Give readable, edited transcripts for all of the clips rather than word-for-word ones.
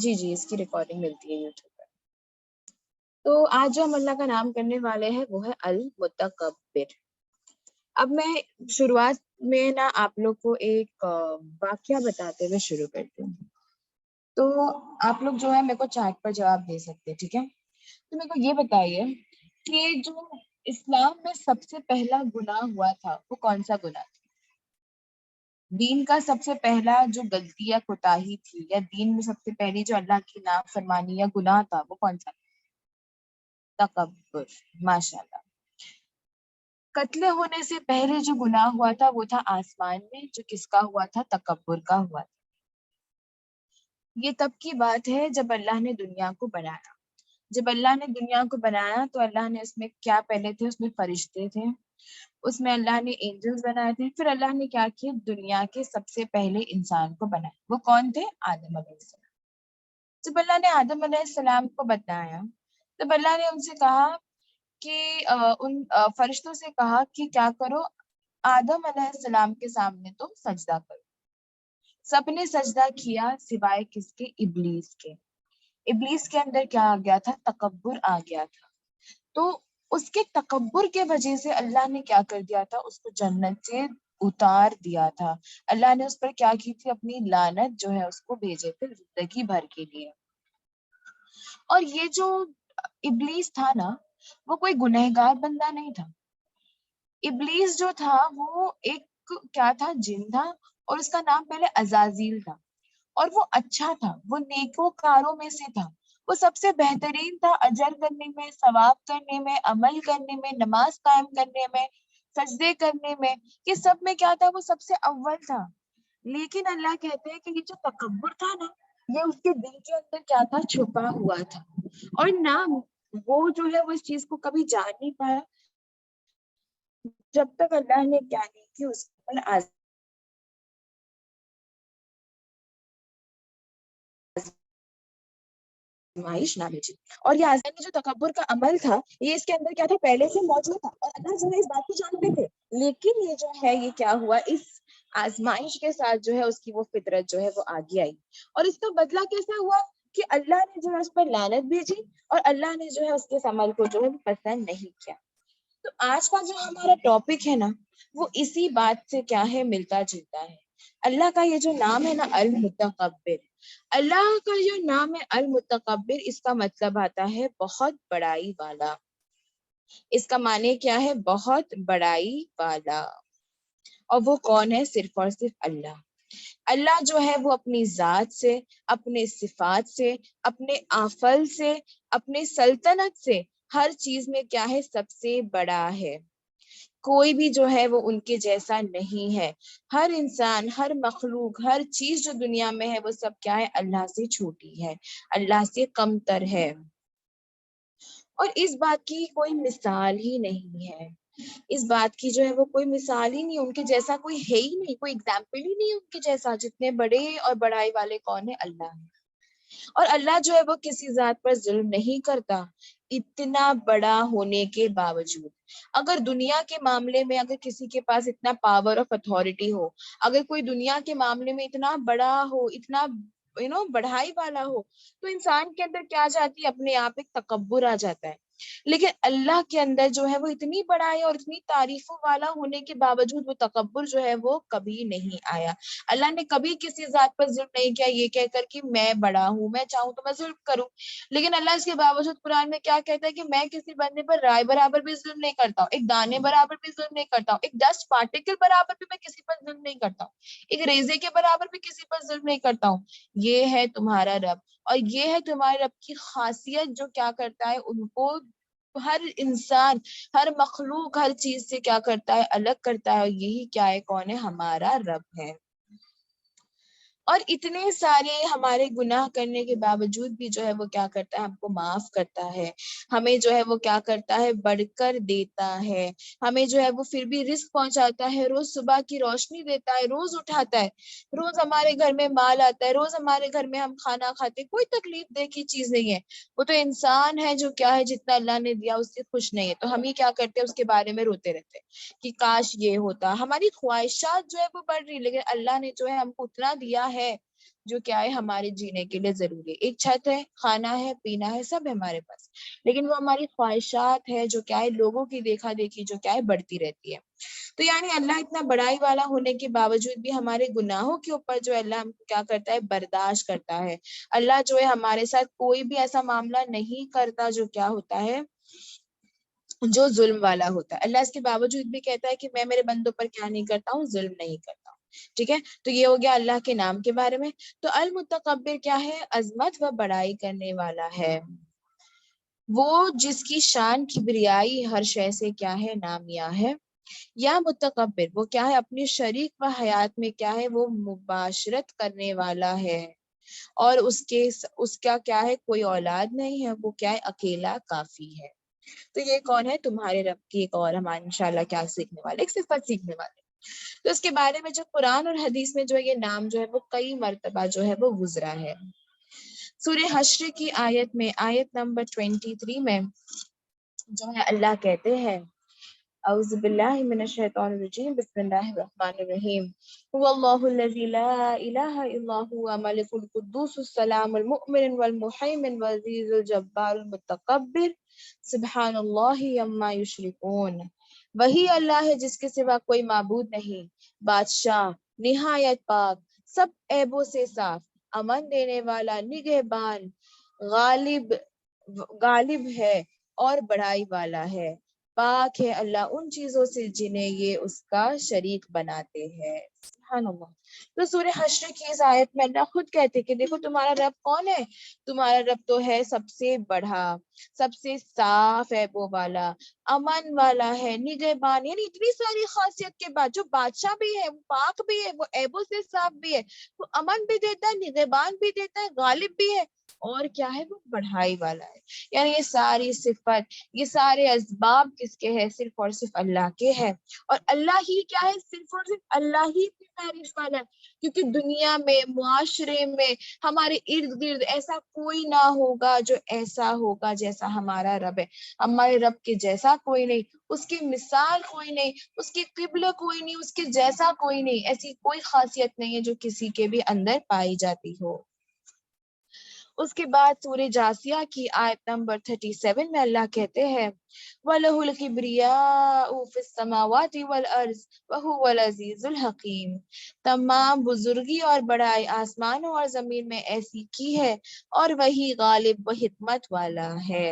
جی جی، اس کی ریکارڈنگ ملتی ہے یوٹیوب پر۔ تو آج جو ہم اللہ کا نام کرنے والے ہیں وہ ہے المتکبر۔ اب میں شروعات میں نا آپ لوگ کو ایک واقعہ بتاتے ہوئے شروع کرتی ہوں۔ تو آپ لوگ جو ہے میرے کو چیٹ پر جواب دے سکتے، ٹھیک ہے؟ تو میرے کو یہ بتائیے کہ جو اسلام میں سب سے پہلا گناہ ہوا تھا وہ کون سا گناہ تھا؟ دین کا سب سے پہلا جو غلطی یا کوتاہی تھی، یا دین میں سب سے پہلی جو اللہ کی نافرمانی یا گناہ تھا وہ کون سا؟ تکبر۔ ماشاء اللہ۔ قتل ہونے سے پہلے جو گناہ ہوا تھا وہ تھا آسمان میں، جو کس کا ہوا تھا؟ تکبر کا ہوا تھا۔ یہ تب کی بات ہے جب اللہ نے دنیا کو بنایا۔ جب اللہ نے دنیا کو بنایا تو اللہ نے اس میں کیا پہلے تھے؟ اس میں فرشتے تھے، اس میں اللہ نے اینجلز بنائے تھے، پھر اللہ نے کیا کیا؟ دنیا کے سب سے پہلے انسان کو بنایا۔ وہ کون تھے؟ آدم علیہ السلام۔ جب اللہ نے آدم علیہ السلام کو بتایا تب اللہ نے ان سے کہا کہ ان فرشتوں سے کہا کہ کیا کرو، آدم علیہ السلام کے سامنے تم سجدہ کرو۔ سب نے سجدہ کیا سوائے کس کے؟ ابلیس کے۔ ابلیس کے اندر کیا آ گیا تھا؟ تکبر آ گیا تھا۔ تو اس کے تکبر کے وجہ سے اللہ نے کیا کر دیا تھا؟ اس کو جنت سے اتار دیا تھا۔ اللہ نے اس پر کیا کی تھی؟ اپنی لعنت جو ہے اس کو بھیجے تھے زندگی بھر کے لیے۔ اور یہ جو ابلیس تھا نا، وہ کوئی گنہگار بندہ نہیں تھا۔ ابلیس جو تھا وہ ایک کیا تھا؟ جن تھا، اور اس کا نام پہلے عزازیل تھا، اور وہ اچھا تھا، وہ نیکوکاروں میں سے تھا، وہ سب سے بہترین تھا اجر کرنے میں، ثواب کرنے میں، عمل کرنے میں، نماز قائم کرنے میں، سجدے کرنے میں، یہ سب میں کیا تھا؟ وہ سب سے اول تھا۔ لیکن اللہ کہتے ہیں کہ یہ جو تکبر تھا نا، یہ اس کے دل کے اندر کیا تھا؟ چھپا ہوا تھا، اور نہ وہ جو ہے وہ اس چیز کو کبھی جان نہیں پایا جب تک اللہ نے کیا نہیں کی، اس پر آزمائش نہ بھیجی۔ اور یہ آزمائش جو تکبر کا عمل تھا، یہ اس کے اندر کیا تھا؟ پہلے سے موجود تھا، اور اللہ جو ہے اس بات کو جانتے تھے، لیکن یہ جو ہے یہ کیا ہوا؟ اس آزمائش کے ساتھ جو ہے اس کی وہ فطرت جو ہے وہ آگے آئی، اور اس کا بدلہ کیسا ہوا کہ اللہ نے جو ہے اس پر لعنت بھیجی، اور اللہ نے جو ہے اس کے اس عمل کو جو ہے پسند نہیں کیا۔ تو آج کا جو ہمارا ٹاپک ہے نا، وہ اسی بات سے کیا ہے؟ ملتا جلتا ہے۔ اللہ کا یہ جو نام ہے نا، المتکبر، اللہ کا جو نام ہے المتکبر، اس کا مطلب آتا ہے بہت بڑائی والا۔ اس کا معنی کیا ہے؟ بہت بڑائی والا۔ اور وہ کون ہے؟ صرف اور صرف اللہ۔ اللہ جو ہے وہ اپنی ذات سے، اپنے صفات سے، اپنے آفل سے، اپنے سلطنت سے، ہر چیز میں کیا ہے؟ سب سے بڑا ہے۔ کوئی بھی جو ہے وہ ان کے جیسا نہیں ہے۔ ہر انسان، ہر مخلوق، ہر چیز جو دنیا میں ہے وہ سب کیا ہے؟ اللہ سے چھوٹی ہے، اللہ سے کم تر ہے، اور اس بات کی کوئی مثال ہی نہیں ہے۔ اس بات کی جو ہے وہ کوئی مثال ہی نہیں، ان کے جیسا کوئی ہے ہی نہیں، کوئی اگزامپل ہی نہیں ان کے جیسا۔ جتنے بڑے اور بڑائی والے کون ہے؟ اللہ ہے۔ اور اللہ جو ہے وہ کسی ذات پر ظلم نہیں کرتا، اتنا بڑا ہونے کے باوجود۔ اگر دنیا کے معاملے میں اگر کسی کے پاس اتنا پاور آف اتھارٹی ہو، اگر کوئی دنیا کے معاملے میں اتنا بڑا ہو، اتنا بڑھائی والا ہو، تو انسان کے اندر کیا جاتی ہے؟ اپنے آپ ایک تکبر آ جاتا ہے۔ لیکن اللہ کے اندر جو ہے وہ اتنی بڑائی اور اتنی تعریفوں والا ہونے کے باوجود وہ تکبر جو ہے وہ کبھی نہیں آیا۔ اللہ نے کبھی کسی ذات پر ظلم نہیں کیا یہ کہہ کر کہ میں بڑا ہوں، میں چاہوں تو میں ظلم کروں۔ لیکن اللہ اس کے باوجود قرآن میں کیا کہتا ہے کہ میں کسی بندے پر رائے برابر بھی ظلم نہیں کرتا ہوں، ایک دانے برابر بھی ظلم نہیں کرتا ہوں، ایک ڈسٹ پارٹیکل برابر بھی میں کسی پر ظلم نہیں کرتا ہوں، ایک ریزے کے برابر بھی کسی پر ظلم نہیں کرتا ہوں۔ یہ ہے تمہارا رب، اور یہ ہے تمہارے رب کی خاصیت جو کیا کرتا ہے؟ ان کو ہر انسان، ہر مخلوق، ہر چیز سے کیا کرتا ہے؟ الگ کرتا ہے، اور یہی کیا ہے؟ کون ہے؟ ہمارا رب ہے۔ اور اتنے سارے ہمارے گناہ کرنے کے باوجود بھی جو ہے وہ کیا کرتا ہے؟ ہم کو معاف کرتا ہے، ہمیں جو ہے وہ کیا کرتا ہے؟ بڑھ کر دیتا ہے، ہمیں جو ہے وہ پھر بھی رزق پہنچاتا ہے، روز صبح کی روشنی دیتا ہے، روز اٹھاتا ہے، روز ہمارے گھر میں مال آتا ہے، روز ہمارے گھر میں ہم کھانا کھاتے، کوئی تکلیف دہ کی چیز نہیں ہے۔ وہ تو انسان ہے جو کیا ہے؟ جتنا اللہ نے دیا اس سے خوش نہیں ہے، تو ہم ہی کیا کرتے ہیں؟ اس کے بارے میں روتے رہتے ہیں کہ کاش یہ ہوتا۔ ہماری خواہشات جو ہے وہ بڑھ رہی، لیکن اللہ نے جو ہے ہم کو اتنا دیا ہے جو کیا ہے ہمارے جینے کے لیے ضروری ہے. ایک چھت ہے, کھانا ہے, پینا ہے, سب ہے ہمارے پاس, لیکن وہ ہماری خواہشات ہے جو کیا ہے لوگوں کی دیکھا دیکھی جو کیا ہے بڑھتی رہتی ہے. تو یعنی اللہ اتنا بڑائی والا ہونے کے باوجود بھی ہمارے گناہوں کے اوپر جو اللہ ہم کو کیا کرتا ہے, برداشت کرتا ہے. اللہ جو ہے ہمارے ساتھ کوئی بھی ایسا معاملہ نہیں کرتا جو کیا ہوتا ہے, جو ظلم والا ہوتا ہے. اللہ اس کے باوجود بھی کہتا ہے کہ میں میرے بندوں پر کیا نہیں کرتا ہوں, ظلم نہیں کرتا ہوں. ٹھیک ہے, تو یہ ہو گیا اللہ کے نام کے بارے میں. تو المتکبر کیا ہے, عظمت و بڑائی کرنے والا ہے, وہ جس کی شان کبریائی ہر شے سے کیا ہے, نامیا ہے. یا متکبر وہ کیا ہے, اپنی شریک و حیات میں کیا ہے, وہ مباشرت کرنے والا ہے, اور اس کا کیا ہے, کوئی اولاد نہیں ہے, وہ کیا ہے, اکیلا کافی ہے. تو یہ کون ہے, تمہارے رب کی ایک اور ہم انشاءاللہ کیا سیکھنے والے, ایک صفت سیکھنے والے. تو اس کے بارے میں جو قرآن اور حدیث میں جو ہے یہ نام جو ہے وہ کئی مرتبہ جو ہے وہ گزرا ہے. سورہ حشر کی آیت میں, آیت نمبر 23 میں جو ہے اللہ کہتے ہیں, اعوذ باللہ من الشیطان الرجیم, بسم اللہ الرحمن الرحیم, هو اللہ الذی لا الہ الا هو ملک القدوس السلام المؤمن والمحیمن والعزیز الجبار المتکبر سبحان اللہ عما یشرکون. وہی اللہ ہے جس کے سوا کوئی معبود نہیں, بادشاہ, نہایت پاک, سب عیبوں سے صاف, امن دینے والا, نگہبان, غالب ہے اور بڑائی والا ہے. پاک ہے اللہ ان چیزوں سے جنہیں یہ اس کا شریک بناتے ہیں. سبحان اللہ. تو سورہ حشر کی اس آیت میں اللہ خود کہتے کہ دیکھو تمہارا رب کون ہے, تمہارا رب تو ہے سب سے بڑا, سب سے صاف عیبوں والا, امن والا ہے, نگہبان, یعنی اتنی ساری خاصیت کے بعد جو بادشاہ بھی ہے, وہ پاک بھی ہے, وہ عیبوں سے صاف بھی ہے, وہ امن بھی دیتا ہے, نگہبان بھی دیتا ہے, غالب بھی ہے, اور کیا ہے, وہ بڑھائی والا ہے. یعنی یہ ساری صفت, یہ سارے اسباب کس کے ہیں, صرف اور صرف اللہ کے ہیں. اور اللہ ہی کیا ہے, صرف اور صرف اللہ ہی کی تعریف والا ہے, کیونکہ دنیا میں, معاشرے میں, ہمارے ارد گرد ایسا کوئی نہ ہوگا جو ایسا ہوگا جیسا ہمارا رب ہے. ہمارے رب کے جیسا کوئی نہیں, اس کی مثال کوئی نہیں, اس کے قبلہ کوئی نہیں, اس کے جیسا کوئی نہیں, ایسی کوئی خاصیت نہیں ہے جو کسی کے بھی اندر پائی جاتی ہو. اس کے بعد سورہ جاثیہ کی آیت نمبر 37 میں اللہ کہتے ہیں, وَلَهُ الْكِبْرِيَاءُ فِي السَّمَاوَاتِ وَالْأَرْضِ وَهُوَ الْعَزِيزُ الْحَكِيمُ. تمام بزرگی اور بڑائی آسمانوں اور زمین میں ایسی کی ہے, اور وہی غالب و حکمت والا ہے.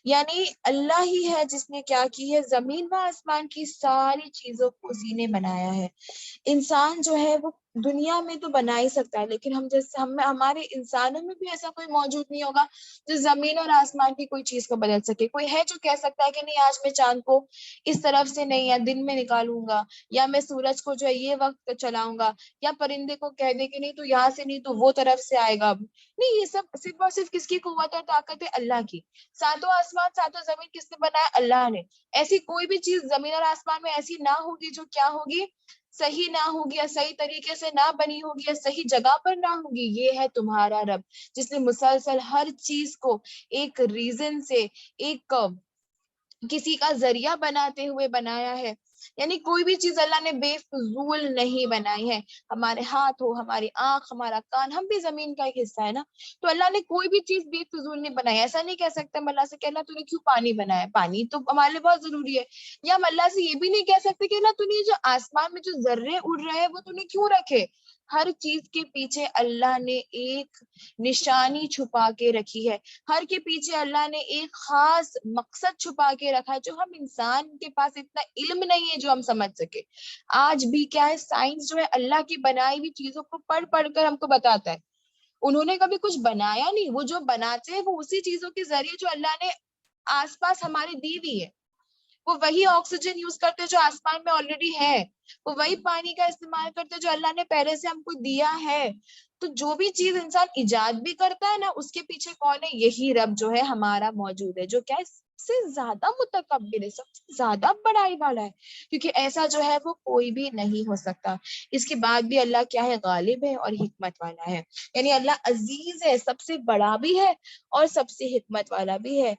یعنی اللہ ہی ہے جس نے کیا کی ہے, زمین و آسمان کی ساری چیزوں کو اسی نے بنایا ہے. انسان جو ہے وہ دنیا میں تو بنا ہی سکتا ہے, لیکن ہمارے انسانوں میں بھی ایسا کوئی موجود نہیں ہوگا جو زمین اور آسمان کی کوئی چیز کو بدل سکے. کوئی ہے جو کہہ سکتا ہے کہ نہیں آج میں چاند کو اس طرف سے نہیں, یا دن میں نکالوں گا, یا میں سورج کو جو ہے یہ وقت چلاؤں گا, یا پرندے کو کہہ دے کہ نہیں تو یہاں سے نہیں تو وہ طرف سے آئے گا. نہیں, یہ سب صرف اور صرف کس کی قوت اور طاقت ہے, اللہ کی. ساتوں آسمان ساتوں زمین کس نے بنایا, اللہ نے. ایسی کوئی بھی چیز زمین اور آسمان میں ایسی نہ ہوگی جو کیا ہوگی, صحیح نہ ہوگی, یا صحیح طریقے سے نہ بنی ہوگی, یا صحیح جگہ پر نہ ہوگی. یہ ہے تمہارا رب جس نے مسلسل ہر چیز کو ایک ریزن سے, ایک کسی کا ذریعہ بناتے ہوئے بنایا ہے. یعنی کوئی بھی چیز اللہ نے بے فضول نہیں بنائی ہے. ہمارے ہاتھ ہو, ہماری آنکھ, ہمارا کان, ہم بھی زمین کا ایک حصہ ہے نا. تو اللہ نے کوئی بھی چیز بے فضول نہیں بنائی. ایسا نہیں کہہ سکتے ہم اللہ سے کہ اللہ تو نے کیوں پانی بنایا, پانی تو ہمارے لیے بہت ضروری ہے. یا ہم اللہ سے یہ بھی نہیں کہہ سکتے کہ اللہ تو نے جو آسمان میں جو ذرے اڑ رہے ہیں وہ تو نے کیوں رکھے. ہر چیز کے پیچھے اللہ نے ایک نشانی چھپا کے رکھی ہے, ہر کے پیچھے اللہ نے ایک خاص مقصد چھپا کے رکھا ہے, جو ہم انسان کے پاس اتنا علم نہیں ہے جو ہم سمجھ سکے. آج بھی کیا ہے, سائنس جو ہے اللہ کی بنائی ہوئی چیزوں کو پڑھ پڑھ کر ہم کو بتاتا ہے. انہوں نے کبھی کچھ بنایا نہیں, وہ جو بناتے ہیں وہ اسی چیزوں کے ذریعے جو اللہ نے آس پاس ہمارے دی ہوئی ہے. وہ وہی آکسیجن یوز کرتے جو آسمان میں آلریڈی ہے, وہ وہی پانی کا استعمال کرتے جو اللہ نے پہلے سے ہم کو دیا ہے. تو جو بھی چیز انسان ایجاد بھی کرتا ہے نا, اس کے پیچھے کون ہے, یہی رب جو ہے ہمارا موجود ہے, جو کیا ہے سب سے زیادہ متکبر ہے, سب سے زیادہ بڑائی والا ہے, کیونکہ ایسا جو ہے وہ کوئی بھی نہیں ہو سکتا. اس کے بعد بھی اللہ کیا ہے, غالب ہے اور حکمت والا ہے. یعنی اللہ عزیز ہے, سب سے بڑا بھی ہے اور سب سے حکمت والا بھی ہے.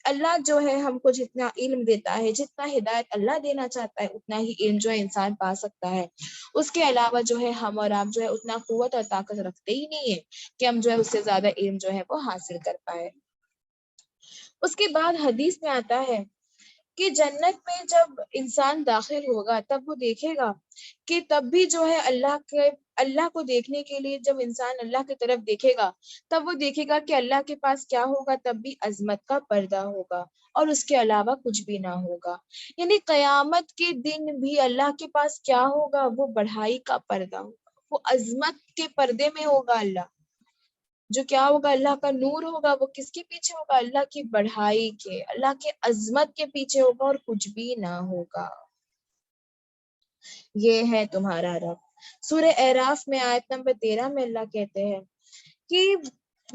اللہ جو ہے ہم کو جتنا علم دیتا ہے، جتنا ہدایت اللہ دینا چاہتا ہے، اتنا ہی علم جو ہے انسان پا سکتا ہے. اس کے علاوہ جو ہے ہم اور آپ جو ہے اتنا قوت اور طاقت رکھتے ہی نہیں ہے کہ ہم جو ہے اس سے زیادہ علم جو ہے وہ حاصل کر پائے. اس کے بعد حدیث میں آتا ہے کہ جنت میں جب انسان داخل ہوگا تب وہ دیکھے گا کہ تب بھی جو ہے اللہ کو دیکھنے کے لیے جب انسان اللہ کی طرف دیکھے گا تب وہ دیکھے گا کہ اللہ کے پاس کیا ہوگا، تب بھی عظمت کا پردہ ہوگا اور اس کے علاوہ کچھ بھی نہ ہوگا. یعنی قیامت کے دن بھی اللہ کے پاس کیا ہوگا، وہ بڑھائی کا پردہ ہوگا، وہ عظمت کے پردے میں ہوگا. اللہ جو کیا ہوگا، اللہ کا نور ہوگا، وہ کس کے پیچھے ہوگا، اللہ کی بڑھائی کے، اللہ کے عظمت کے پیچھے ہوگا اور کچھ بھی نہ ہوگا. یہ ہے تمہارا رب. سورہ اعراف میں آیت نمبر 13 میں اللہ کہتے ہیں کہ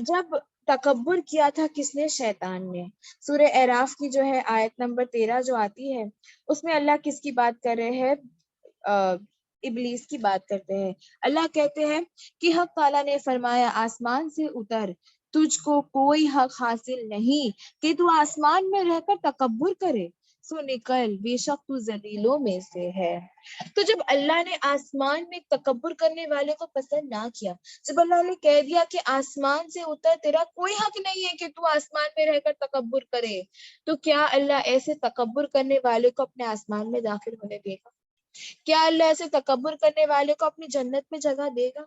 جب تکبر کیا تھا کس نے، شیطان نے. سورہ اعراف کی جو ہے آیت نمبر 13 جو آتی ہے اس میں اللہ کس کی بات کر رہے ہیں، ابلیس کی بات کرتے ہیں. اللہ کہتے ہیں کہ حق تعالیٰ نے فرمایا آسمان سے اتر، تجھ کو کوئی حق حاصل نہیں کہ تو آسمان میں رہ کر تکبر کرے، سو نکل، بے شک تو ذلیلوں میں سے ہے. تو جب اللہ نے آسمان میں تکبر کرنے والے کو پسند نہ کیا، جب اللہ نے کہہ دیا کہ آسمان سے اتر، تیرا کوئی حق نہیں ہے کہ تو آسمان میں رہ کر تکبر کرے، تو کیا اللہ ایسے تکبر کرنے والے کو اپنے آسمان میں داخل ہونے دے گا؟ کیا اللہ ایسے تکبر کرنے والے کو اپنی جنت میں جگہ دے گا؟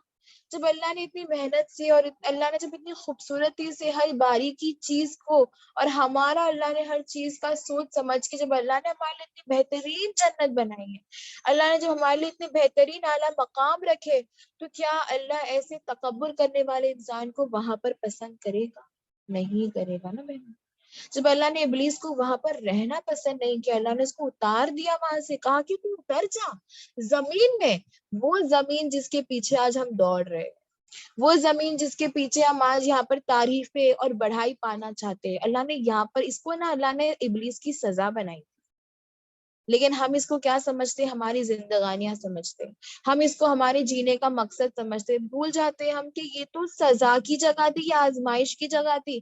جب اللہ نے اتنی محنت سے اور اللہ نے جب اتنی خوبصورتی سے ہر باریکی چیز کو، اور ہمارا اللہ نے ہر چیز کا سوچ سمجھ کے جب اللہ نے ہمارے لیے اتنی بہترین جنت بنائی ہے، اللہ نے جب ہمارے لیے اتنے بہترین اعلیٰ مقام رکھے، تو کیا اللہ ایسے تکبر کرنے والے انسان کو وہاں پر پسند کرے گا؟ نہیں کرے گا نا بہن. جب اللہ نے ابلیس کو وہاں پر رہنا پسند نہیں کیا، اللہ نے اس کو اتار دیا وہاں سے، کہا کہ تو اتر جا زمین میں، وہ زمین جس کے پیچھے آج ہم دوڑ رہے، وہ زمین جس کے پیچھے ہم آج یہاں پر تعریفیں اور بڑھائی پانا چاہتے ہیں، اللہ نے یہاں پر اس کو نا اللہ نے ابلیس کی سزا بنائی. لیکن ہم اس کو کیا سمجھتے، ہماری زندگانیاں سمجھتے، ہم اس کو ہمارے جینے کا مقصد سمجھتے. بھول جاتے ہم کہ یہ تو سزا کی جگہ تھی، یہ آزمائش کی جگہ تھی.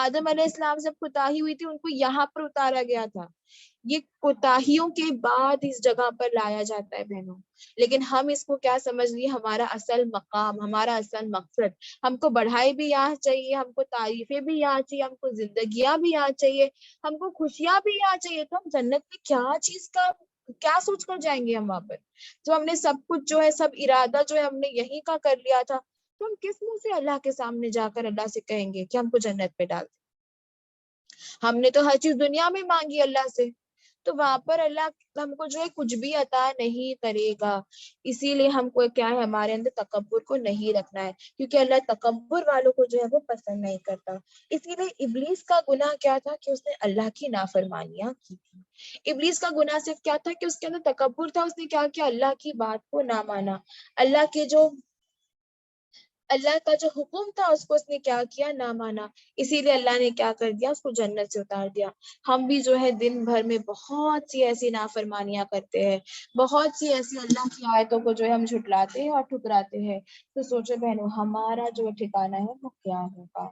آدم علیہ السلام سے کوتاہی ہوئی تھی، ان کو یہاں پر اتارا گیا تھا. یہ کوتاہیوں کے بعد اس جگہ پر لایا جاتا ہے بہنوں. لیکن ہم اس کو کیا سمجھ لیے، ہمارا اصل مقام، ہمارا اصل مقصد، ہم کو بڑھائی بھی یہاں چاہیے، ہم کو تعریفیں بھی یہاں چاہیے، ہم کو زندگیاں بھی یہاں چاہیے، ہم کو خوشیاں بھی یہاں چاہیے. تو ہم جنت میں کیا چیز کا کیا سوچ کر جائیں گے ہم وہاں پر؟ جو ہم نے سب کچھ جو ہے، سب ارادہ جو ہے ہم نے یہیں کا کر لیا تھا، تو ہم کس منہ سے اللہ کے سامنے جا کر اللہ سے کہیں گے کہ ہم کو جنت پہ ڈال دیں؟ ہم نے تو ہر چیز دنیا میں مانگی اللہ سے، تو وہاں پر اللہ ہم کو جو ہے کچھ بھی عطا نہیں کرے گا. اسی لیے ہم کو کیا ہے، ہمارے اندر تکبر کو نہیں رکھنا ہے، کیونکہ اللہ تکبر والوں کو جو ہے وہ پسند نہیں کرتا. اسی لیے ابلیس کا گناہ کیا تھا کہ اس نے اللہ کی نافرمانیاں کی تھی. ابلیس کا گناہ صرف کیا تھا کہ اس کے اندر تکبر تھا، اس نے کیا کیا، اللہ کی بات کو نہ مانا، اللہ کا جو حکم تھا اس کو اس نے کیا کیا، نہ مانا. اسی لیے اللہ نے کیا کر دیا، اس کو جنت سے اتار دیا. ہم بھی جو ہے دن بھر میں بہت سی ایسی نافرمانیاں کرتے ہیں، بہت سی ایسی اللہ کی آیتوں کو جو ہے ہم جھٹلاتے ہیں اور ٹھکراتے ہیں. تو سوچو بہنوں، ہمارا جو ٹھکانہ ہے وہ کیا ہوگا.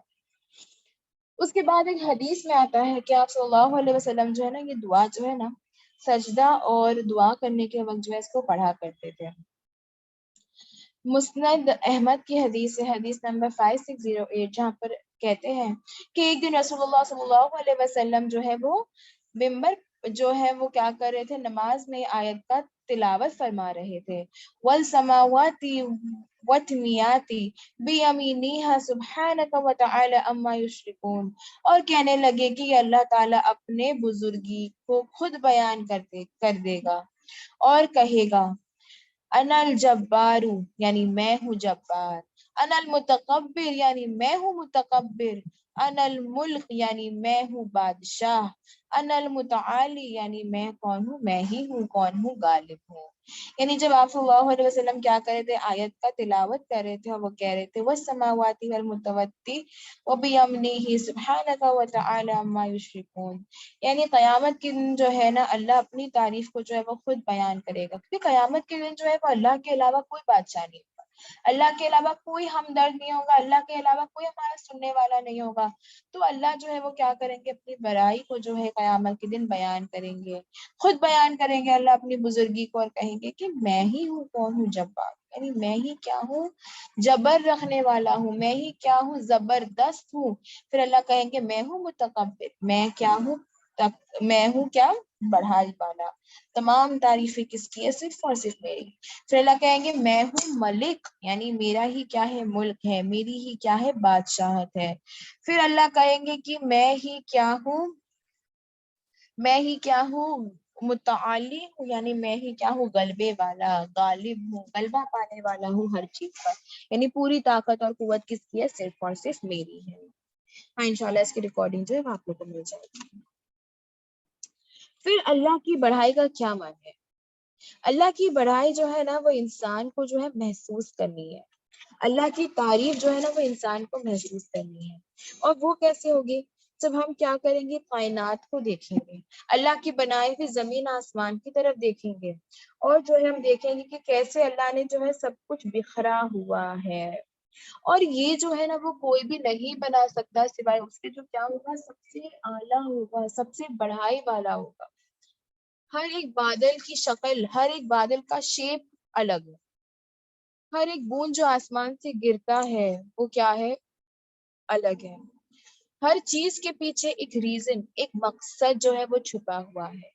اس کے بعد ایک حدیث میں آتا ہے کہ آپ صلی اللہ علیہ وسلم جو ہے نا، یہ دعا جو ہے نا، سجدہ اور دعا کرنے کے وقت جو ہے اس کو پڑھا کرتے تھے. مسند احمد کی حدیث ہے، حدیث نمبر 5608، جہاں پر کہتے ہیں کہ ایک دن رسول اللہ صلی اللہ علیہ وسلم جو ہے وہ ممبر جو ہے وہ کیا کر رہے تھے، نماز میں آیت کا تلاوت فرما رہے تھے. والسماوات وَتْمِيَاتِ بِيَمِينِهَا سُبْحَانَكَ وَتَعَالَى عَمَّا يُشْرِكُونَ، اور کہنے لگے کہ یہ اللہ تعالیٰ اپنے بزرگی کو خود بیان کر دے گا اور کہے گا، انا الجبار یعنی میں ہوں جبار، انا المتکبر یعنی میں ہوں متکبر، انا الملک یعنی میں ہوں بادشاہ، انا المتعالی یعنی میں کون ہوں، میں ہی ہوں کون ہوں، غالب ہوں. یعنی جب آپ صلی اللہ علیہ وسلم کیا کر رہے تھے، آیت کا تلاوت کر رہے تھے، اور وہ کہہ رہے تھے والسماوات والمتوتی وبیمنہ سبحانک وتعالی عما یشرکون، یعنی قیامت کے دن جو ہے نا، اللہ اپنی تعریف کو جو ہے وہ خود بیان کرے گا، کیونکہ قیامت کے دن جو ہے وہ اللہ کے علاوہ کوئی بادشاہ نہیں ہوگا. اللہ کے علاوہ کوئی ہمدرد نہیں ہوگا، اللہ کے علاوہ کوئی ہمارا سننے والا نہیں ہوگا، تو اللہ جو ہے وہ کیا کریں گے، اپنی بڑائی کو جو ہے قیامت کے دن بیان کریں گے، خود بیان کریں گے اللہ اپنی بزرگی کو، اور کہیں گے کہ میں ہی ہوں، کون ہوں، جبار، یعنی میں ہی کیا ہوں، جبر رکھنے والا ہوں، میں ہی کیا ہوں، زبردست ہوں۔ پھر اللہ کہیں گے میں ہوں متکبر، میں کیا ہوں، میں ہوں کیا، بڑھائی والا، تمام تعریفیں کس کی ہے، صرف اور صرف میری۔ پھر اللہ کہیں گے میں ہوں ملک، یعنی میرا ہی کیا ہے، ملک ہے، میری ہی کیا ہے، بادشاہت ہے۔ پھر اللہ کہیں گے کہ میں ہی کیا ہوں، میں ہی کیا ہوں، متعالی ہوں، یعنی میں ہی کیا ہوں، غلبے والا، غالب ہوں، غلبہ پانے والا ہوں ہر چیز پر، یعنی پوری طاقت اور قوت کس کی ہے، صرف اور صرف میری ہے۔ ہاں انشاءاللہ اس کی ریکارڈنگ جو ہے وہ آپ لوگوں کو مل جائے گی۔ پھر اللہ کی بڑھائی کا کیا معنی ہے؟ اللہ کی بڑھائی جو ہے نا وہ انسان کو جو ہے محسوس کرنی ہے، اللہ کی تعریف جو ہے نا وہ انسان کو محسوس کرنی ہے، اور وہ کیسے ہوگی، جب ہم کیا کریں گے، کائنات کو دیکھیں گے، اللہ کی بنائی ہوئی زمین آسمان کی طرف دیکھیں گے، اور جو ہے ہم دیکھیں گے کہ کیسے اللہ نے جو ہے سب کچھ بکھرا ہوا ہے، اور یہ جو ہے نا وہ کوئی بھی نہیں بنا سکتا سوائے اس کے جو کیا ہوگا، سب سے اعلیٰ ہوگا، سب سے بڑھائی والا ہوگا۔ ہر ایک بادل کی شکل، ہر ایک بادل کا شیپ الگ ہے، ہر ایک بوند جو آسمان سے گرتا ہے وہ کیا ہے، الگ ہے، ہر چیز کے پیچھے ایک ریزن، ایک مقصد جو ہے وہ چھپا ہوا ہے،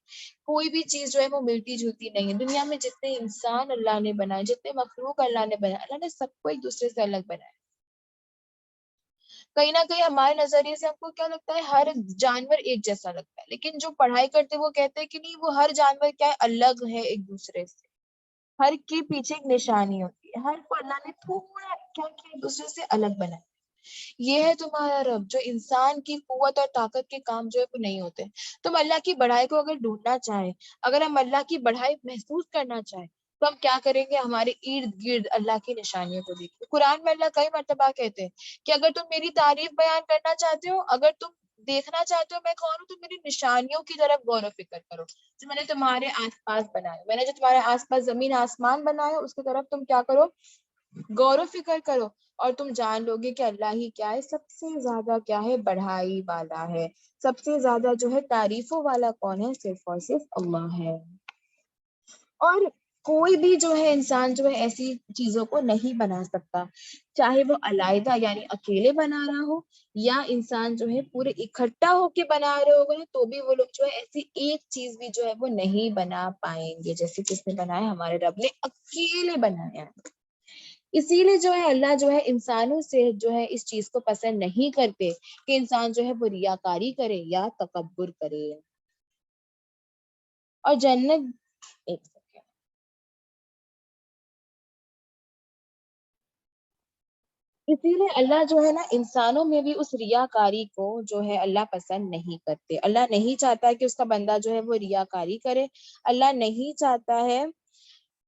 کوئی بھی چیز جو ہے وہ ملتی جلتی نہیں ہے۔ دنیا میں جتنے انسان اللہ نے بنائے، جتنے مخلوق اللہ نے بنائے، اللہ نے سب کو ایک دوسرے سے الگ بنایا۔ کہیں نہ کہیں ہمارے نظریے سے ہم کو کیا لگتا ہے، ہر جانور ایک جیسا لگتا ہے، لیکن جو پڑھائی کرتے وہ کہتے ہیں کہ نہیں، وہ ہر جانور کیا ہے، الگ ہے ایک دوسرے سے، ہر کے پیچھے ایک نشانی ہوتی ہے، ہر کو اللہ نے تھوڑا کیا کیا ایک دوسرے سے الگ بنایا۔ یہ ہے تمہارا رب، جو انسان کی قوت اور طاقت کے کام جو ہے وہ نہیں ہوتے۔ تم اللہ کی بڑھائی کو اگر ڈھونڈنا چاہیں، اگر ہم اللہ کی بڑھائی محسوس کرنا چاہیں، تو ہم کیا کریں گے، ہمارے ارد گرد اللہ کی نشانیوں کو دیکھیں۔ قرآن میں اللہ کئی مرتبہ کہتے ہیں کہ اگر تم میری تعریف بیان کرنا چاہتے ہو، اگر تم دیکھنا چاہتے ہو میں کون ہوں، تو میری نشانیوں کی طرف غور و فکر کرو، جو میں نے تمہارے آس پاس بنایا، میں نے جو تمہارے آس پاس زمین آسمان بنایا اس کی طرف تم کیا کرو، غور و فکر کرو، اور تم جان لو گے کہ اللہ ہی کیا ہے، سب سے زیادہ کیا ہے، بڑھائی والا ہے، سب سے زیادہ جو ہے تعریفوں والا کون ہے، صرف اور صرف اللہ ہے۔ اور کوئی بھی جو ہے انسان جو ہے ایسی چیزوں کو نہیں بنا سکتا، چاہے وہ علیحدہ یعنی اکیلے بنا رہا ہو، یا انسان جو ہے پورے اکٹھا ہو کے بنا رہے ہو گے، تو بھی وہ لوگ جو ہے ایسی ایک چیز بھی جو ہے وہ نہیں بنا پائیں گے جیسے کس نے بنایا، ہمارے رب نے اکیلے بنایا ہے۔ اسی لیے جو ہے اللہ جو ہے انسانوں سے جو ہے اس چیز کو پسند نہیں کرتے کہ انسان جو ہے وہ ریاکاری کرے یا تکبر کرے۔ اور جنت، ایک سیکنڈ، اسی لیے اللہ جو ہے نا انسانوں میں بھی اس ریاکاری کو جو ہے اللہ پسند نہیں کرتے۔ اللہ نہیں چاہتا کہ اس کا بندہ جو ہے وہ ریاکاری کرے، اللہ نہیں چاہتا ہے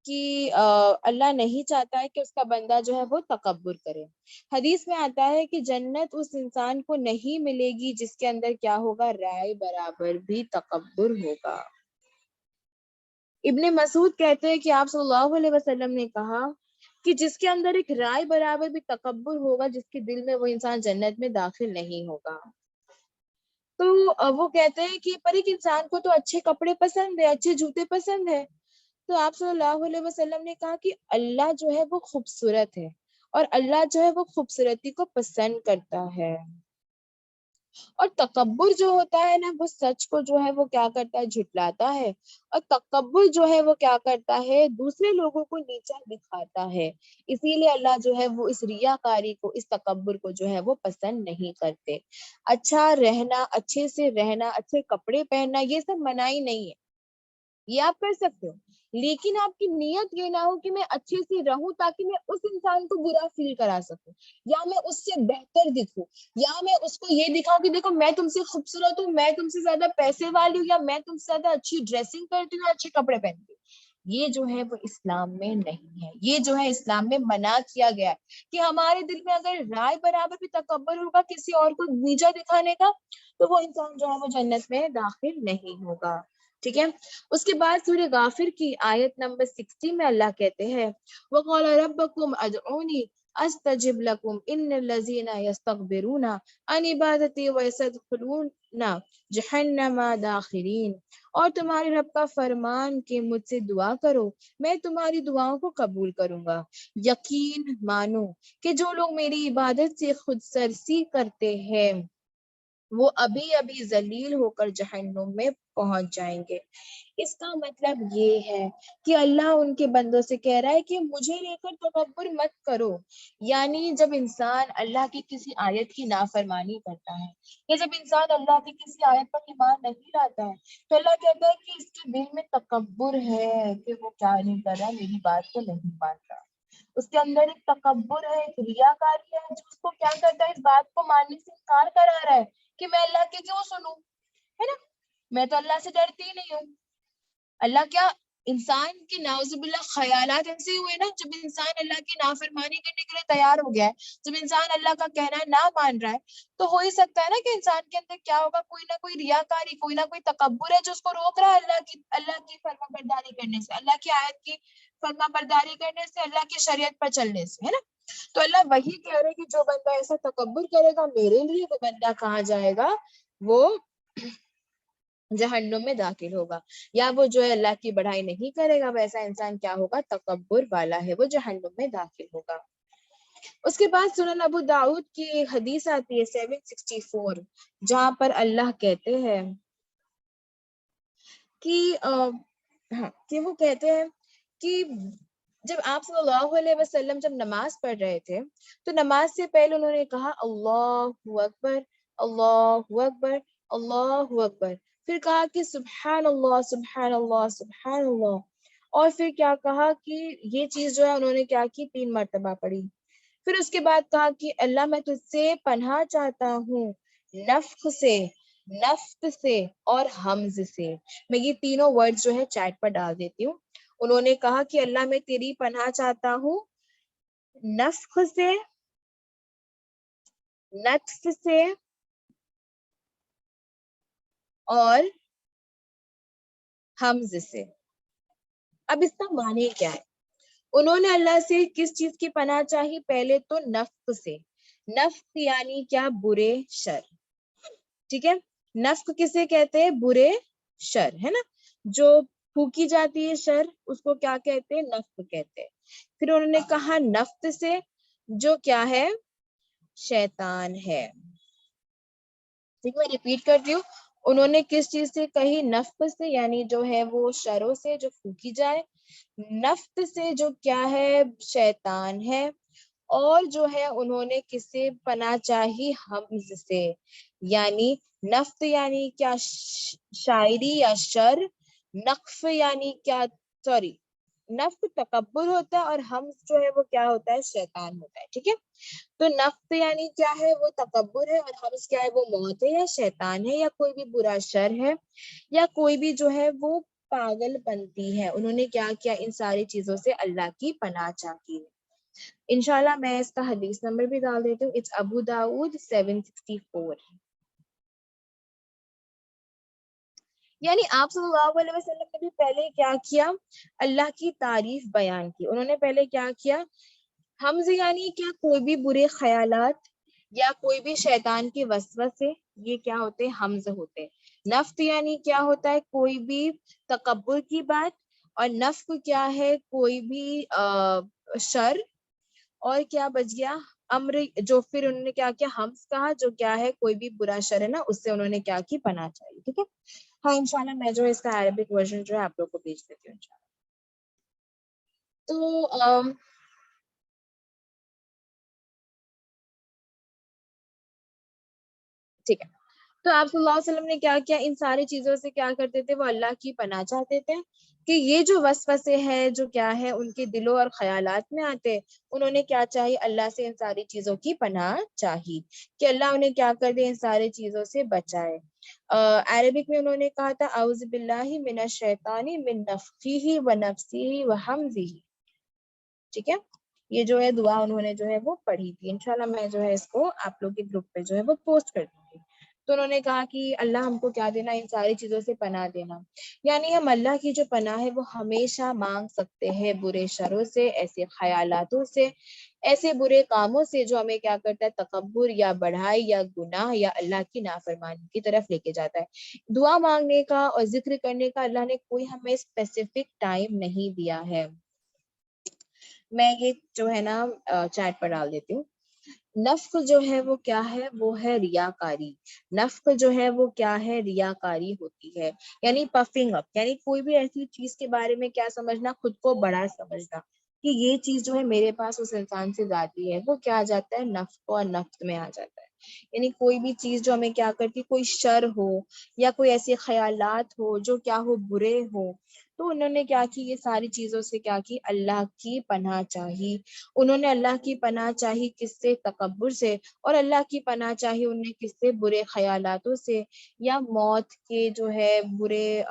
کہ اللہ نہیں چاہتا ہے کہ اس کا بندہ جو ہے وہ تکبر کرے۔ حدیث میں آتا ہے کہ جنت اس انسان کو نہیں ملے گی جس کے اندر کیا ہوگا، رائے برابر بھی تکبر ہوگا۔ ابن مسعود کہتے ہیں کہ آپ صلی اللہ علیہ وسلم نے کہا کہ جس کے اندر ایک رائے برابر بھی تکبر ہوگا، جس کے دل میں، وہ انسان جنت میں داخل نہیں ہوگا۔ تو وہ کہتے ہیں کہ پر ایک انسان کو تو اچھے کپڑے پسند ہے، اچھے جوتے پسند ہے، تو آپ صلی اللہ علیہ وسلم نے کہا کہ اللہ جو ہے وہ خوبصورت ہے، اور اللہ جو ہے وہ خوبصورتی کو پسند کرتا ہے، اور تکبر جو ہوتا ہے نا وہ سچ کو جو ہے وہ کیا کرتا ہے، جھٹلاتا ہے، اور تکبر جو ہے وہ کیا کرتا ہے، دوسرے لوگوں کو نیچا دکھاتا ہے۔ اسی لیے اللہ جو ہے وہ اس ریاکاری کو، اس تکبر کو جو ہے وہ پسند نہیں کرتے۔ اچھا رہنا، اچھے سے رہنا، اچھے کپڑے پہننا، یہ سب منائی نہیں ہے، یہ آپ کر سکتے ہو، لیکن آپ کی نیت یہ نہ ہو کہ میں اچھے سے رہوں تاکہ میں اس انسان کو برا فیل کرا سکوں، یا میں اس سے بہتر دکھوں، یا میں اس کو یہ دکھاؤں کہ دیکھو میں تم سے خوبصورت ہوں، میں تم سے زیادہ پیسے والی ہوں، یا میں تم سے زیادہ اچھی ڈریسنگ کرتی ہوں، اچھے کپڑے پہنتی ہوں۔ یہ جو ہے وہ اسلام میں نہیں ہے، یہ جو ہے اسلام میں منع کیا گیا ہے کہ ہمارے دل میں اگر رائے برابر بھی تکبر ہوگا کسی اور کو نیچا دکھانے کا، تو وہ انسان جو ہے وہ جنت میں داخل نہیں ہوگا۔ ٹھیک ہے. اس کے بعد سورہ غافر کی آیت نمبر 60 میں اللہ کہتے ہیں وَقَالَ رَبَّكُمْ أَدْعُونِي أَسْتَجِبْ لَكُمْ إِنَّ الَّذِينَ يَسْتَكْبِرُونَ عَنْ عِبَادَتِي وَيَسْتَدْخِلُونَ جَهَنَّمَ دَاخِرِينَ. اور تمہارے رب کا فرمان کہ مجھ سے دعا کرو میں تمہاری دعاؤں کو قبول کروں گا. یقین مانو کہ جو لوگ میری عبادت سے خود سرسی کرتے ہیں وہ ابھی ابھی ذلیل ہو کر جہنم میں پہنچ جائیں گے. اس کا مطلب یہ ہے کہ اللہ ان کے بندوں سے کہہ رہا ہے کہ مجھے لے کر تکبر مت کرو. یعنی جب انسان اللہ کی کسی آیت کی نافرمانی کرتا ہے یا جب انسان اللہ کی کسی آیت پر ایمان نہیں لاتا ہے تو اللہ کہتا ہے کہ اس کے دل میں تکبر ہے کہ وہ کیا نہیں کر رہا میری بات کو نہیں مان رہا. اس کے اندر ایک تکبر ہے ایک ریاکاری ہے جو اس کو کیا کرتا ہے اس بات کو ماننے سے انکار کرا رہا ہے کہ میں اللہ کے کیوں سنوں ہے نا. میں تو اللہ سے ڈرتی ہی نہیں ہوں. اللہ کیا انسان کے نعوذ باللہ خیالات ایسے ہوئے نا جب انسان اللہ کی نافرمانی کرنے کے لیے تیار ہو گیا ہے جب انسان اللہ کا کہنا نہ مان رہا ہے تو ہو ہی سکتا ہے نا کہ انسان کے اندر کیا ہوگا کوئی نہ کوئی ریاکاری کوئی نہ کوئی تکبر ہے جو اس کو روک رہا ہے اللہ کی فرما برداری کرنے سے اللہ کی آیت کی فرما برداری کرنے سے اللہ کی شریعت پر چلنے سے ہے نا. تو اللہ وہی کہہ رہے کہ جو بندہ ایسا تکبر کرے گا میرے لیے وہ بندہ کہاں جائے گا وہ جہنم میں داخل ہوگا. یا وہ جو ہے اللہ کی بڑائی نہیں کرے گا ویسا انسان کیا ہوگا تکبر والا ہے وہ جہنم میں داخل ہوگا. اس کے بعد سنن ابو داؤد کی حدیث آتی ہے 764 جہاں پر اللہ کہتے ہیں کہ وہ کہتے ہیں کہ جب آپ صلی اللہ علیہ وسلم جب نماز پڑھ رہے تھے تو نماز سے پہلے انہوں نے کہا اللہ اکبر اللہ اکبر اللہ اکبر. پھر کہا کہ سبحان اللہ سبحان اللہ سبحان اللہ. اور پھر کیا کہا کہ یہ چیز جو ہے انہوں نے کیا کی 3 مرتبہ پڑھی. پھر اس کے بعد کہا کہ اللہ میں تجھ سے پناہ چاہتا ہوں نفخ سے اور حمز سے. میں یہ تینوں ورڈ جو ہے چیٹ پر ڈال دیتی ہوں. انہوں نے کہا کہ اللہ میں تیری پناہ چاہتا ہوں نفخ سے نفس سے اور حمز سے. اب اس کا معنی کیا ہے؟ انہوں نے اللہ سے کس چیز کی پناہ چاہی؟ پہلے تو نفخ سے. نفخ یعنی کیا؟ برے شر. ٹھیک ہے. نفخ کسے کہتے ہیں؟ برے شر ہے نا. جو پھونکی جاتی ہے شر اس کو کیا کہتے ہیں؟ نفخ کہتے ہیں. پھر انہوں نے کہا نفس سے جو کیا ہے؟ شیطان ہے. ٹھیک میں ریپیٹ کرتی ہوں. انہوں نے کس چیز سے کہی؟ نفس سے یعنی جو ہے وہ شروں سے جو پھونکی جائے. نفس سے جو کیا ہے؟ شیطان ہے. اور جو ہے انہوں نے کس سے پناہ چاہی؟ حمز سے. یعنی نفس یعنی کیا؟ شاعری یا شر. نقف یعنی کیا؟ سوری نفس تکبر ہوتا ہے اور حمز جو ہے وہ کیا ہوتا ہے؟ شیطان ہوتا ہے. ٹھیک ہے. تو نفس یعنی کیا ہے؟ وہ تکبر ہے. اور حمز کیا ہے؟ وہ موت ہے یا شیطان ہے یا کوئی بھی برا شر ہے یا کوئی بھی جو ہے وہ پاگل بنتی ہے. انہوں نے کیا کیا؟ ان ساری چیزوں سے اللہ کی پناہ چاہی. انشاءاللہ میں اس کا حدیث نمبر بھی ڈال دیتی ہوں. اٹس ابو داؤد 764. یعنی آپ صلی اللہ علیہ وسلم نے بھی پہلے کیا کیا؟ اللہ کی تعریف بیان کی. انہوں نے پہلے کیا کیا؟ حمز یعنی کیا؟ کوئی بھی برے خیالات یا کوئی بھی شیطان کی وسوسے یہ کیا ہوتے؟ حمز ہوتے. نفس یعنی کیا ہوتا ہے؟ کوئی بھی تکبر کی بات. اور نفس کیا ہے؟ کوئی بھی شر. اور کیا بچ گیا؟ امر جو پھر انہوں نے کیا کیا؟ حمز کہا جو کیا ہے؟ کوئی بھی برا شر ہے نا اس سے انہوں نے کیا کی؟ پناہ چاہیے. ٹھیک ہے. ہاں انشاءاللہ میں جو اس کا عربک ورژن جو ہے آپ لوگ کو بھیج دیتی ہوں انشاءاللہ. تو ٹھیک ہے. تو آپ صلی اللہ علیہ وسلم نے کیا کیا؟ ان ساری چیزوں سے کیا کرتے تھے؟ وہ اللہ کی پناہ چاہتے تھے کہ یہ جو وسوسے ہیں جو کیا ہے ان کے دلوں اور خیالات میں آتے انہوں نے کیا چاہی؟ اللہ سے ان ساری چیزوں کی پناہ چاہی کہ اللہ انہیں کیا کر دے؟ ان ساری چیزوں سے بچائے. عربک میں انہوں نے کہا تھا اعوذ باللہ من الشیطان من نفخہ ونفثہ وحمزہ. ٹھیک ہے. یہ جو ہے دعا انہوں نے جو ہے وہ پڑھی تھی. انشاءاللہ میں جو ہے اس کو آپ لوگ کے گروپ پہ جو ہے وہ پوسٹ کر دوں گی. تو انہوں نے کہا کہ اللہ ہم کو کیا دینا، ان ساری چیزوں سے پناہ دینا، یعنی ہم اللہ کی جو پناہ ہے وہ ہمیشہ مانگ سکتے ہیں برے شروں سے، ایسے خیالاتوں سے، ایسے برے کاموں سے جو ہمیں کیا کرتا ہے، تکبر یا بڑھائی یا گناہ یا اللہ کی نافرمانی کی طرف لے کے جاتا ہے۔ دعا مانگنے کا اور ذکر کرنے کا اللہ نے کوئی ہمیں اسپیسیفک ٹائم نہیں دیا ہے۔ میں یہ جو ہے نا چیٹ پر ڈال دیتی ہوں۔ نفق جو ہے وہ کیا ہے، وہ ہے ریاکاری۔ نفق جو ہے وہ کیا ہے، ریاکاری ہوتی ہے، یعنی پفنگ اپ، یعنی کوئی بھی ایسی چیز کے بارے میں کیا سمجھنا، خود کو بڑا سمجھنا کہ یہ چیز جو ہے میرے پاس اس انسان سے ذاتی ہے، وہ کیا آ جاتا ہے، نفق اور نفق میں آ جاتا ہے۔ یعنی کوئی بھی چیز جو ہمیں کیا کرتی، کوئی شر ہو یا کوئی ایسے خیالات ہو جو کیا ہو، برے ہو، تو انہوں نے کیا کی، یہ ساری چیزوں سے کیا کی، اللہ کی پناہ چاہی۔ انہوں نے اللہ کی پناہ چاہی کس سے، تکبر سے، اور اللہ کی پناہ چاہی انہوں نے کس سے، برے خیالاتوں سے، یا موت کے جو ہے برے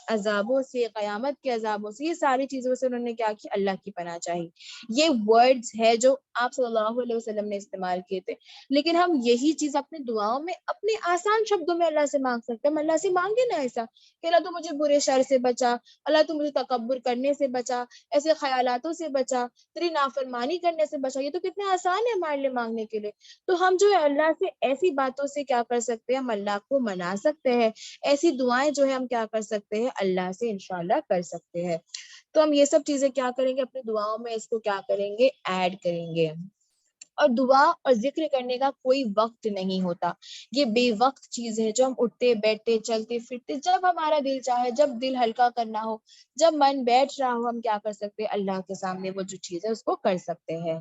عذابوں سے، قیامت کے عذابوں سے، یہ ساری چیزوں سے انہوں نے کیا کی، اللہ کی پناہ چاہی۔ یہ ورڈز ہے جو آپ صلی اللہ علیہ وسلم نے استعمال کیے تھے، لیکن ہم یہی چیز اپنے دعاؤں میں اپنے آسان شبدوں میں اللہ سے مانگ سکتے ہیں۔ ہم اللہ سے مانگے نا ایسا کہ اللہ تو مجھے برے شر سے بچا، اللہ تو مجھے تکبر کرنے سے بچا، ایسے خیالاتوں سے بچا، تیری نافرمانی کرنے سے بچا۔ یہ تو کتنے آسان ہے ہمارے لیے مانگنے کے لیے۔ تو ہم جو ہے اللہ سے ایسی باتوں سے کیا کر سکتے ہیں، ہم اللہ کو منا سکتے ہیں، ایسی دعائیں جو ہے ہم کیا کر سکتے ہیں، اللہ سے انشاءاللہ کر سکتے ہیں۔ تو ہم یہ سب چیزیں کیا کریں گے، اپنی دعاؤں میں اس کو کیا کریں گے، ایڈ کریں گے۔ اور دعا اور ذکر کرنے کا کوئی وقت نہیں ہوتا، یہ بے وقت چیز ہے جو ہم اٹھتے بیٹھتے چلتے پھرتے جب ہمارا دل چاہے، جب دل ہلکا کرنا ہو، جب من بیٹھ رہا ہو، ہم کیا کر سکتے ہیں، اللہ کے سامنے وہ جو چیز ہے اس کو کر سکتے ہیں۔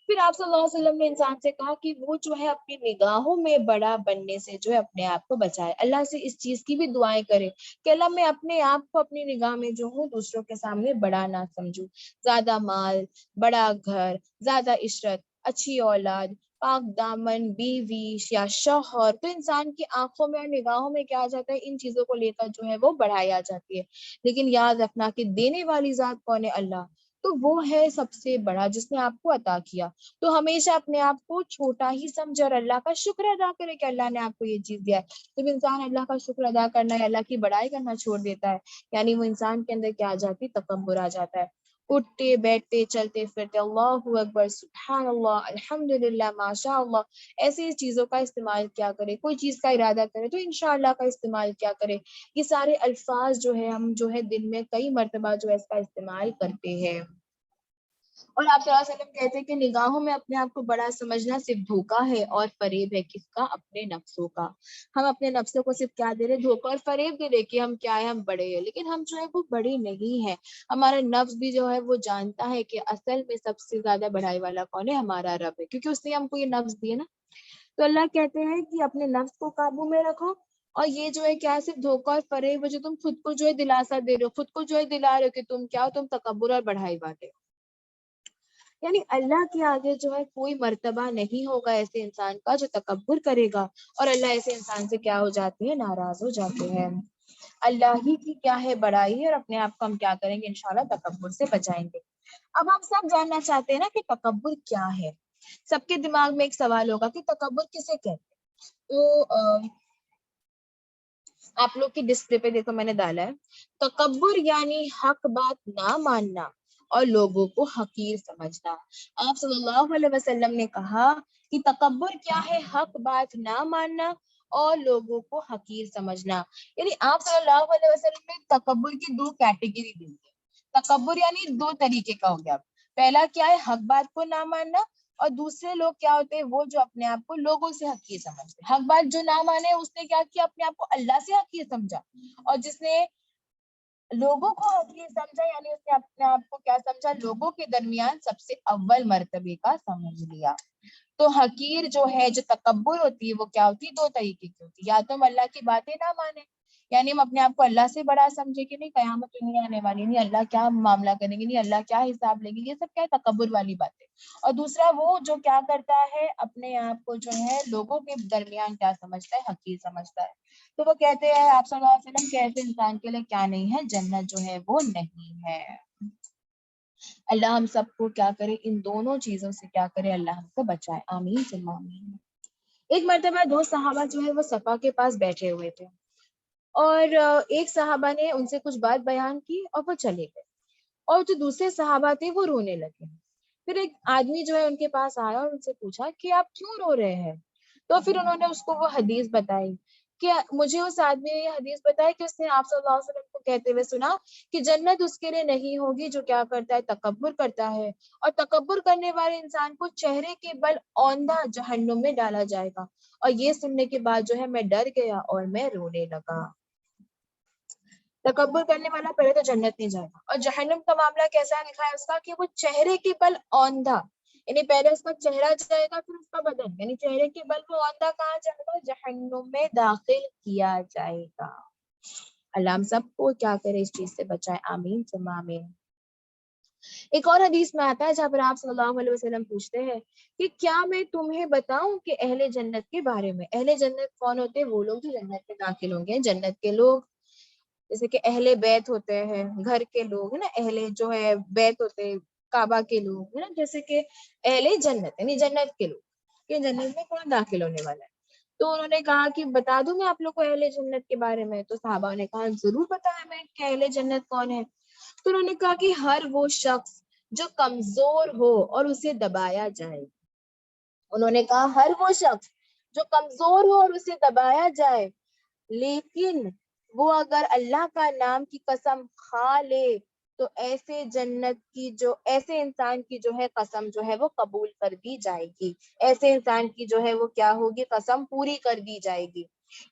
پھر آپ صلی اللہ علیہ وسلم نے انسان سے کہا کہ وہ جو ہے اپنی نگاہوں میں بڑا بننے سے جو ہے اپنے آپ کو بچائے۔ اللہ سے اس چیز کی بھی دعائیں کرے کہ اللہ میں اپنے آپ کو اپنی نگاہ میں جو ہوں دوسروں کے سامنے بڑا نہ سمجھوں، زیادہ مال، بڑا گھر، زیادہ عشرت، اچھی اولاد، پاک دامن بیوی یا شوہر، تو انسان کی آنکھوں میں اور نگاہوں میں کیا آ جاتا ہے، ان چیزوں کو لے کر جو ہے وہ بڑھائی آ جاتی ہے۔ لیکن یاد رکھنا کہ دینے والی ذات کون ہے، اللہ، تو وہ ہے سب سے بڑا جس نے آپ کو عطا کیا۔ تو ہمیشہ اپنے آپ کو چھوٹا ہی سمجھے اور اللہ کا شکر ادا کرے کہ اللہ نے آپ کو یہ چیز دیا ہے۔ جب انسان اللہ کا شکر ادا کرنا ہے، اللہ کی بڑائی کرنا چھوڑ دیتا ہے، یعنی وہ انسان کے اندر کیا آ جاتی، تکبر آ جاتا ہے۔ اٹھتے بیٹھتے چلتے پھرتے اللہ اکبر، سبحان اللہ، الحمدللہ، ماشاء اللہ، ایسی چیزوں کا استعمال کیا کرے۔ کوئی چیز کا ارادہ کرے تو انشاءاللہ کا استعمال کیا کرے۔ یہ سارے الفاظ جو ہے ہم جو ہے دن میں کئی مرتبہ جو ہے اس کا استعمال کرتے ہیں۔ اور آپ صلی اللہ علیہ وسلم کہتے ہیں کہ نگاہوں میں اپنے آپ کو بڑا سمجھنا صرف دھوکا ہے اور فریب ہے، کس کا، اپنے نفسوں کا۔ ہم اپنے نفسوں کو صرف کیا دے رہے، دھوکا اور فریب دے رہے کہ ہم کیا ہے، ہم بڑے ہیں، لیکن ہم جو ہے وہ بڑے نہیں ہیں۔ ہمارا نفس بھی جو ہے وہ جانتا ہے کہ اصل میں سب سے زیادہ بڑائی والا کون ہے، ہمارا رب ہے، کیونکہ اس نے ہم کو یہ نفس دیے نا۔ تو اللہ کہتے ہیں کہ اپنے نفس کو قابو میں رکھو، اور یہ جو ہے کیا، صرف دھوکا اور فریب ہے جو تم خود کو جو ہے دلاسا دے رہے ہو، خود کو جو ہے دلا رہے ہو کہ تم کیا ہو، تم تکبر اور بڑھائی والے ہو۔ یعنی اللہ کے آگے جو ہے کوئی مرتبہ نہیں ہوگا ایسے انسان کا جو تکبر کرے گا، اور اللہ ایسے انسان سے کیا ہو جاتے ہیں، ناراض ہو جاتے ہیں۔ اللہ ہی کی کیا ہے بڑائی ہے، اور اپنے آپ کو ہم کیا کریں گے، انشاءاللہ تکبر سے بچائیں گے۔ اب ہم سب جاننا چاہتے ہیں نا کہ تکبر کیا ہے۔ سب کے دماغ میں ایک سوال ہوگا کہ تکبر کسے کہتے ہیں۔ تو آپ لوگ کی ڈسپلے پہ دیکھو میں نے ڈالا ہے، تکبر یعنی حق بات نہ ماننا اور لوگوں کو حقیر سمجھنا۔ آپ صلی اللہ علیہ وسلم نے کہا کہ تکبر کیا ہے، حق بات نہ ماننا اور لوگوں کو حقیر سمجھنا۔ یعنی آپ صلی اللہ علیہ وسلم نے تکبر کی دو کیٹیگری دی ہے۔ تکبر یعنی دو طریقے کا ہو گیا۔ پہلا کیا ہے، حق بات کو نہ ماننا، اور دوسرے لوگ کیا ہوتے ہیں، وہ جو اپنے آپ کو لوگوں سے حقیر سمجھتے ہیں۔ حق بات جو نہ مانے اس نے کیا کیا، اپنے آپ کو اللہ سے حقیر سمجھا، اور جس نے لوگوں کو حقیر سمجھا یعنی اس نے اپنے آپ کو کیا سمجھا، لوگوں کے درمیان سب سے اول مرتبے کا سمجھ لیا۔ تو حقیر جو ہے، جو تکبر ہوتی ہے، وہ کیا ہوتی ہے، دو طریقے کی ہوتی ہے۔ یا تو ہم اللہ کی باتیں نہ مانیں، یعنی ہم اپنے آپ کو اللہ سے بڑا سمجھے کہ نہیں قیامت تو نہیں آنے والی، نہیں اللہ کیا معاملہ کریں گے، نہیں اللہ کیا حساب لیں گے، یہ سب کیا ہے، تکبر والی باتیں۔ اور دوسرا وہ جو کیا کرتا ہے، اپنے آپ کو جو ہے لوگوں کے درمیان کیا سمجھتا ہے، حقیر سمجھتا ہے۔ تو وہ کہتے ہیں آپ صلی اللہ علیہ وسلم کہ ایسے انسان کے لیے کیا نہیں ہے، جنت جو ہے وہ نہیں ہے۔ اللہ ہم سب کو کیا کرے، ان دونوں چیزوں سے کیا کرے، اللہ ہم کو بچائے، آمین ثم آمین۔ ایک مرتبہ دو صحابہ جو ہے وہ صفا کے پاس بیٹھے ہوئے تھے، اور ایک صحابہ نے ان سے کچھ بات بیان کی اور وہ چلے گئے، اور جو دوسرے صحابہ تھے وہ رونے لگے۔ پھر ایک آدمی جو ہے ان کے پاس آیا اور ان سے پوچھا کہ آپ کیوں رو رہے ہیں؟ تو پھر انہوں نے اس کو وہ حدیث بتائی کہ مجھے اس آدمی نے یہ حدیث بتائی کہ اس نے آپ صلی اللہ علیہ وسلم کو کہتے ہوئے سنا کہ جنت اس کے لیے نہیں ہوگی جو کیا کرتا ہے، تکبر کرتا ہے، اور تکبر کرنے والے انسان کو چہرے کے بل اوندھا جہنم میں ڈالا جائے گا۔ اور یہ سننے کے بعد جو ہے میں ڈر گیا اور میں رونے لگا۔ تکبر کرنے والا پہلے تو جنت نہیں جائے گا، اور جہنم کا معاملہ کیسا لکھا ہے اس کا کہ وہ چہرے کے بل اوندھا، یعنی پہلے اس کا چہرہ جائے گا پھر اس کا بدن، یعنی چہرے کے بل وہ اوندھا کہاں جائے گا؟ جہنم میں داخل کیا جائے گا۔ اللہ ہم سب کو کیا کرے اس چیز سے بچائے، آمین ثم آمین۔ ایک اور حدیث میں آتا ہے جہاں پر آپ صلی اللہ علیہ وسلم پوچھتے ہیں کہ کیا میں تمہیں بتاؤں کہ اہل جنت کے بارے میں؟ اہل جنت کون ہوتے ہیں؟ وہ لوگ جو جنت میں داخل ہوں گے۔ جنت کے لوگ جیسے کہ اہل بیت ہوتے ہیں، گھر کے لوگ ہے نا، اہل جو ہے بیت ہوتے ہیں، کعبہ کے لوگ ہے نا، جیسے کہ اہل جنت یعنی جنت کے لوگ، کہ جنت میں کون داخل ہونے والا ہے۔ تو انہوں نے کہا کہ بتا دوں میں آپ لوگ کو اہل جنت کے بارے میں؟ تو صحابہ نے کہا ضرور بتائیں ہمیں کہ اہل جنت کون ہے۔ تو انہوں نے کہا کہ ہر وہ شخص جو کمزور ہو اور اسے دبایا جائے۔ انہوں نے کہا ہر وہ شخص جو کمزور ہو اور اسے دبایا جائے، لیکن وہ اگر اللہ کا نام کی قسم کھا لے تو ایسے جنت کی جو ایسے انسان کی جو ہے قسم جو ہے وہ قبول کر دی جائے گی، ایسے انسان کی جو ہے وہ کیا ہوگی؟ قسم پوری کر دی جائے گی۔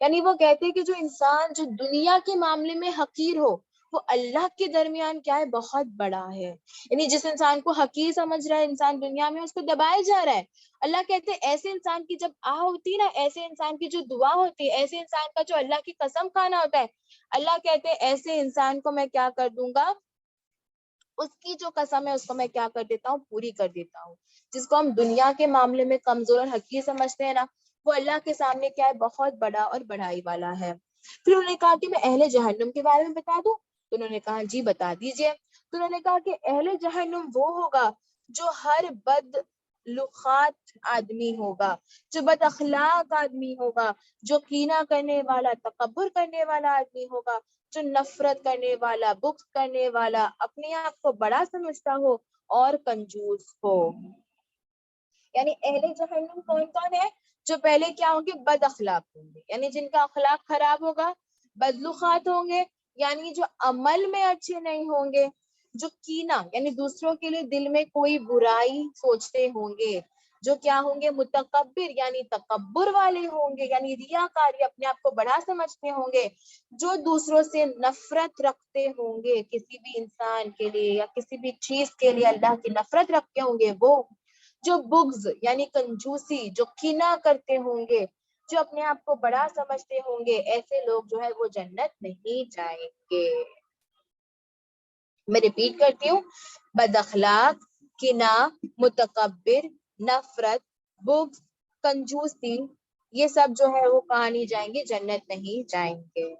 یعنی وہ کہتے ہیں کہ جو انسان جو دنیا کے معاملے میں حقیر ہو وہ اللہ کے درمیان کیا ہے؟ بہت بڑا ہے۔ یعنی جس انسان کو حقیر سمجھ رہا ہے انسان دنیا میں، اس کو دبایا جا رہا ہے۔ اللہ کہتے ہیں ایسے انسان کی جب ہوتی نا، ایسے انسان کی جو دعا ہوتی ہے، ایسے انسان کا جو اللہ کی قسم کھانا ہوتا ہے، اللہ کہتے ہیں ایسے انسان کو میں کیا کر دوں گا؟ اس کی جو قسم ہے اس کو میں کیا کر دیتا ہوں؟ پوری کر دیتا ہوں۔ جس کو ہم دنیا کے معاملے میں کمزور اور حقیر سمجھتے ہیں نا، وہ اللہ کے سامنے کیا ہے؟ بہت بڑا اور بڑائی والا ہے۔ پھر انہوں نے کہا کہ میں اہل جہنم کے بارے میں بتا دوں؟ تو انہوں نے کہا جی بتا دیجئے۔ تو انہوں نے کہا کہ اہل جہنم وہ ہوگا جو ہر بد لخات آدمی ہوگا، جو بد اخلاق آدمی ہوگا، جو کینہ کرنے والا، تکبر کرنے والا آدمی ہوگا، جو نفرت کرنے والا، بغض کرنے والا، اپنے آپ کو بڑا سمجھتا ہو اور کنجوس ہو۔ یعنی اہل جہنم کون کون ہے؟ جو پہلے کیا ہوں گے؟ بد اخلاق ہوں گے، یعنی جن کا اخلاق خراب ہوگا، بدلخات ہوں گے، یعنی جو عمل میں اچھے نہیں ہوں گے، جو کینہ یعنی دوسروں کے لیے دل میں کوئی برائی سوچتے ہوں گے، جو کیا ہوں گے؟ متکبر یعنی تکبر والے ہوں گے، یعنی ریاکاری، اپنے آپ کو بڑا سمجھتے ہوں گے، جو دوسروں سے نفرت رکھتے ہوں گے، کسی بھی انسان کے لیے یا کسی بھی چیز کے لیے اللہ کی نفرت رکھتے ہوں گے، وہ جو بغض یعنی کنجوسی، جو کینہ کرتے ہوں گے، جو اپنے آپ کو بڑا سمجھتے ہوں گے، ایسے لوگ جو ہے وہ جنت نہیں جائیں گے۔ میں ریپیٹ کرتی ہوں، بد اخلاق، کینہ، متکبر، نفرت، بغض، کنجوسی، یہ سب جو ہے وہ کہاں نہیں جائیں گے؟ جنت نہیں جائیں گے۔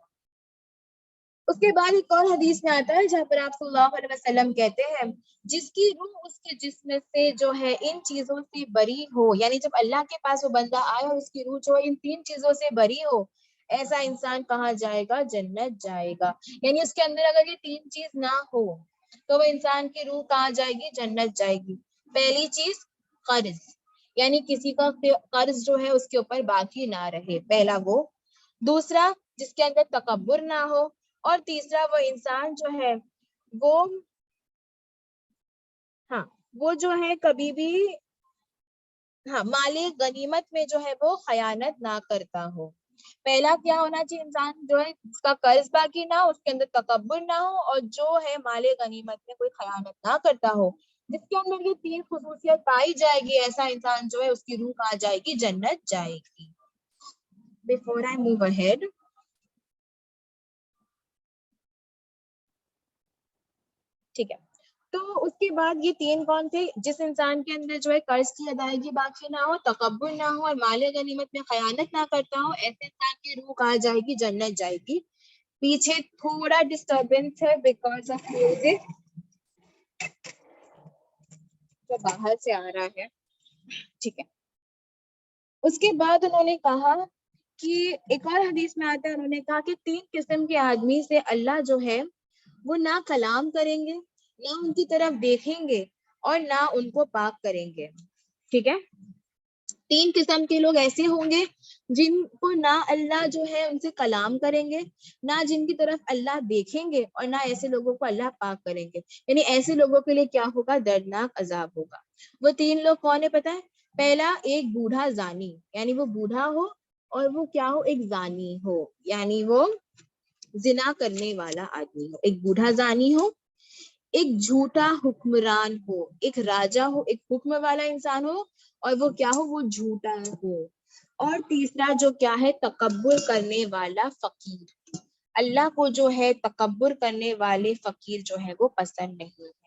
اس کے بعد ایک اور حدیث میں آتا ہے جہاں پر آپ صلی اللہ علیہ وسلم کہتے ہیں جس کی روح اس کے جسم سے جو ہے ان چیزوں سے بری ہو، یعنی جب اللہ کے پاس وہ بندہ آئے اور اس کی روح جو ان تین چیزوں سے بری ہو، ایسا انسان کہاں جائے گا؟ جنت جائے گا۔ یعنی اس کے اندر اگر یہ تین چیز نہ ہو تو وہ انسان کی روح کہاں جائے گی؟ جنت جائے گی۔ پہلی چیز قرض، یعنی کسی کا قرض جو ہے اس کے اوپر باقی نہ رہے، پہلا وہ۔ دوسرا جس کے اندر تکبر نہ ہو، اور تیسرا وہ انسان جو ہے وہ جو ہے کبھی بھی مال غنیمت میں جو ہے وہ خیانت نہ کرتا ہو۔ پہلا کیا ہونا چاہیے؟ انسان جو ہے اس کا قرض باقی نہ ہو، اس کے اندر تکبر نہ ہو، اور جو ہے مال غنیمت میں کوئی خیانت نہ کرتا ہو۔ جس کے اندر یہ تین خصوصیت پائی جائے گی، ایسا انسان جو ہے اس کی روح کہاں جائے گی؟ جنت جائے گی۔ Before I move ahead, ٹھیک ہے، تو اس کے بعد یہ تین کون تھے؟ جس انسان کے اندر جو ہے قرض کی ادائیگی باقی نہ ہو، تکبر نہ ہو، اور مال غنیمت میں خیانت نہ کرتا ہو، ایسے انسان کی روح کہاں جائے گی؟ جنت جائے گی۔ پیچھے تھوڑا ڈسٹربنس ہے بیکاز آف میوزک جو باہر سے آ رہا ہے، ٹھیک ہے۔ اس کے بعد انہوں نے کہا کہ ایک اور حدیث میں آتا ہے، انہوں نے کہا کہ 3 قسم کے آدمی سے اللہ جو ہے وہ نہ کلام کریں گے، نہ ان کی طرف دیکھیں گے اور نہ ان کو پاک کریں گے. ٹھیک ہے، 3 قسم کے لوگ ایسے ہوں گے جن کو نہ اللہ جو ہے ان سے کلام کریں گے، نہ جن کی طرف اللہ دیکھیں گے، اور نہ ایسے لوگوں کو اللہ پاک کریں گے. یعنی ایسے لوگوں کے لیے کیا ہوگا؟ دردناک عذاب ہوگا. وہ 3 لوگ کون ہے پتہ ہے؟ پہلا، ایک بوڑھا زانی، یعنی وہ بوڑھا ہو اور وہ کیا ہو؟ ایک زانی ہو، یعنی وہ زنا کرنے والا آدمی ہو. ایک بوڑھا زانی ہو، ایک جھوٹا حکمران ہو، ایک راجا ہو، ایک حکم والا انسان ہو اور وہ کیا ہو؟ وہ جھوٹا ہو. اور تیسرا جو کیا ہے؟ تکبر کرنے والا فقیر. اللہ کو جو ہے تکبر کرنے والے فقیر جو ہے وہ پسند نہیں ہے.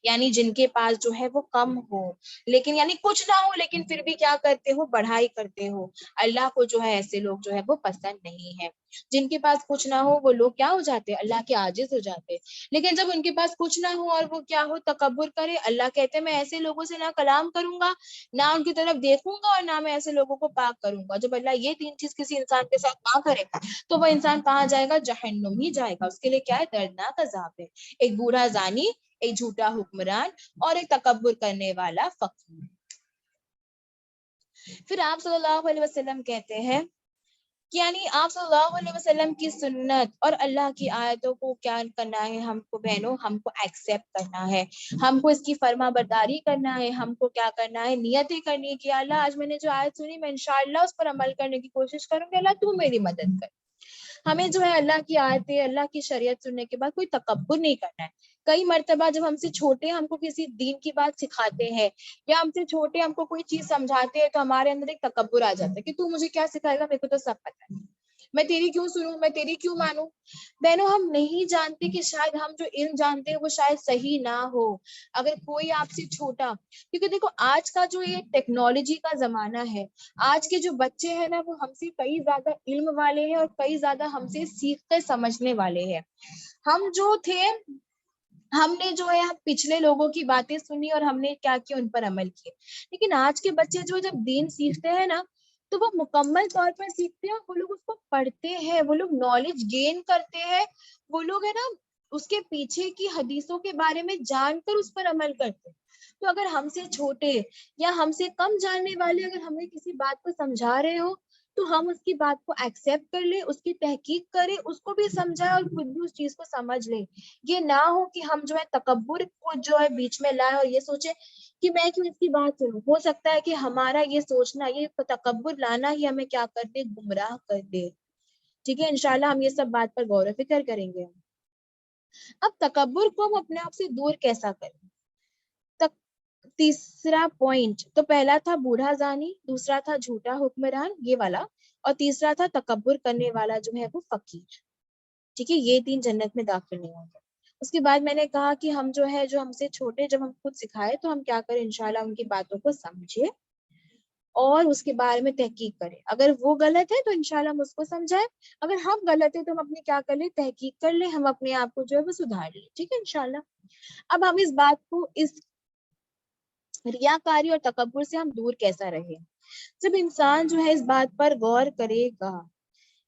یعنی جن کے پاس جو ہے وہ کم ہو، لیکن یعنی کچھ نہ ہو لیکن پھر بھی کیا کرتے ہو؟ بڑھائی کرتے ہو. اللہ کو جو ہے ایسے لوگ جو ہے وہ پسند نہیں ہے. جن کے پاس کچھ نہ ہو وہ لوگ کیا ہو جاتے ہیں؟ اللہ کے عاجز ہو جاتے. لیکن جب ان کے پاس کچھ نہ ہو اور وہ کیا ہو؟ تکبر کرے، اللہ کہتے ہیں میں ایسے لوگوں سے نہ کلام کروں گا، نہ ان کی طرف دیکھوں گا، اور نہ میں ایسے لوگوں کو پاک کروں گا. جب اللہ یہ 3 چیز کسی انسان کے ساتھ نہ کرے تو وہ انسان کہاں جائے گا؟ جہنم ہی جائے گا. اس کے لیے کیا ہے؟ دردناک عذاب ہے. ایک بوڑھا زانی، ایک جھوٹا حکمران اور ایک تکبر کرنے والا فقیر. پھر آپ صلی اللہ علیہ وسلم کہتے ہیں کہ یعنی آپ صلی اللہ علیہ وسلم کی سنت اور اللہ کی آیتوں کو کیا کرنا ہے؟ ہم کو بہنوں، ہم کو ایکسیپٹ کرنا ہے، ہم کو اس کی فرما برداری کرنا ہے. ہم کو کیا کرنا ہے؟ نیتیں کرنی ہے کہ اللہ آج میں نے جو آیت سنی میں انشاءاللہ اس پر عمل کرنے کی کوشش کروں گی، اللہ تو میری مدد کر. ہمیں جو ہے اللہ کی آیتیں، اللہ کی شریعت سننے کے بعد کوئی تکبر نہیں کرنا ہے. کئی مرتبہ جب ہم سے چھوٹے ہم کو کسی دین کی بات سکھاتے ہیں یا ہم سے چھوٹے ہم کو کوئی چیز سمجھاتے ہیں تو ہمارے اندر ایک تکبر آ جاتا ہے کہ تو مجھے کیا سکھائے گا، میرے کو تو سب پتا ہے، میں تیری کیوں سنوں، میں تیری کیوں مانوں. بہنوں، ہم نہیں جانتے کہ شاید ہم جو علم جانتے ہیں وہ شاید صحیح نہ ہو. اگر کوئی آپ سے چھوٹا، کیونکہ دیکھو آج کا جو یہ ٹیکنالوجی کا زمانہ ہے، آج کے جو بچے ہیں نا وہ ہم سے کئی زیادہ علم والے ہیں اور کئی زیادہ ہم سے سیکھتے سمجھنے والے ہیں. ہم جو تھے، ہم نے جو ہے ہم پچھلے لوگوں کی باتیں سنی اور ہم نے کیا کیا؟ ان پر عمل کیے. لیکن آج کے بچے جو جب دین سیکھتے ہیں نا تو وہ مکمل طور پر سیکھتے ہیں، وہ لوگ اس کو پڑھتے ہیں، وہ لوگ نالج گین کرتے ہیں، وہ لوگ ہے نا اس کے پیچھے کی حدیثوں کے بارے میں جان کر اس پر عمل کرتے ہیں. تو اگر ہم سے چھوٹے یا ہم سے کم جاننے والے اگر ہمیں کسی بات کو سمجھا رہے ہو تو ہم اس کی بات کو ایکسیپٹ کر لیں، اس کی تحقیق کریں، اس کو بھی سمجھائیں اور خود بھی اس چیز کو سمجھ لیں. یہ نہ ہو کہ ہم جو ہے تکبر کو جو ہے بیچ میں لائیں اور یہ سوچیں کہ میں کیوں اس کی بات سنوں. ہو سکتا ہے کہ ہمارا یہ سوچنا، یہ تکبر لانا ہی ہمیں کیا کر دے؟ گمراہ کر دے. ٹھیک ہے، انشاءاللہ ہم یہ سب بات پر غور و فکر کریں گے. اب تکبر کو ہم اپنے آپ سے دور کیسا کریں؟ تیسرا پوائنٹ تو پہلا تھا بوڑھا زانی، دوسرا تھا جھوٹا حکمران، یہ والا، اور تیسرا تھا تکبر کرنے والا جو ہے وہ فقیر. ٹھیک ہے، یہ 3 جنت میں داخل نہیں ہوں گے. اس کے بعد میں نے کہا کہ ہم جو ہے جو ہم سے چھوٹے جب ہم خود سکھائے تو ہم کیا کریں؟ انشاءاللہ ان کی باتوں کو سمجھے اور اس کے بارے میں تحقیق کریں. اگر وہ غلط ہے تو انشاءاللہ ہم اس کو سمجھائیں، اگر ہم غلط ہے تو ہم اپنی کیا کر لیں؟ تحقیق کر لیں، ہم اپنے آپ کو جو ہے وہ سدھار لیں. ٹھیک ہے انشاءاللہ. اب ہم اس بات کو، اس ریاکاری اور تکبر سے ہم دور کیسا رہیں؟ جب انسان جو ہے اس بات پر غور کرے گا.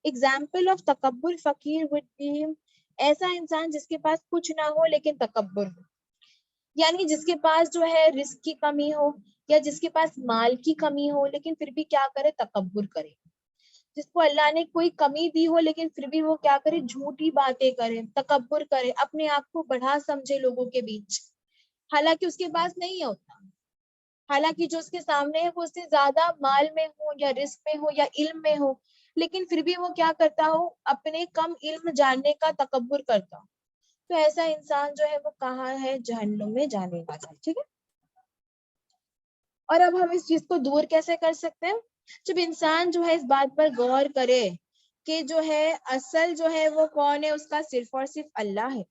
ایگزامپل آف تکبر فقیر would be ایسا انسان جس کے پاس کچھ نہ ہو لیکن تکبر ہو. یعنی جس کے پاس جو ہے رزق کی کمی ہو یا جس کے پاس مال کی کمی ہو لیکن پھر بھی کیا کرے؟ تکبر کرے. جس کو اللہ نے کوئی کمی دی ہو لیکن پھر بھی وہ کیا کرے؟ جھوٹی باتیں کرے، تکبر کرے، اپنے آپ کو بڑھا سمجھے لوگوں کے بیچ، حالانکہ اس کے پاس نہیں ہے اتنا. حالانکہ جو اس کے سامنے ہے وہ اس سے زیادہ مال میں ہو یا رزق میں ہو یا علم میں ہو، لیکن پھر بھی وہ کیا کرتا ہو؟ اپنے کم علم جاننے کا تکبر کرتا ہو. تو ایسا انسان جو ہے وہ کہاں ہے؟ جہنم میں جانے والا ہے. ٹھیک ہے. اور اب ہم اس چیز کو دور کیسے کر سکتے ہیں؟ جب انسان جو ہے اس بات پر غور کرے کہ جو ہے اصل جو ہے وہ کون ہے، اس کا صرف اور صرف اللہ ہے.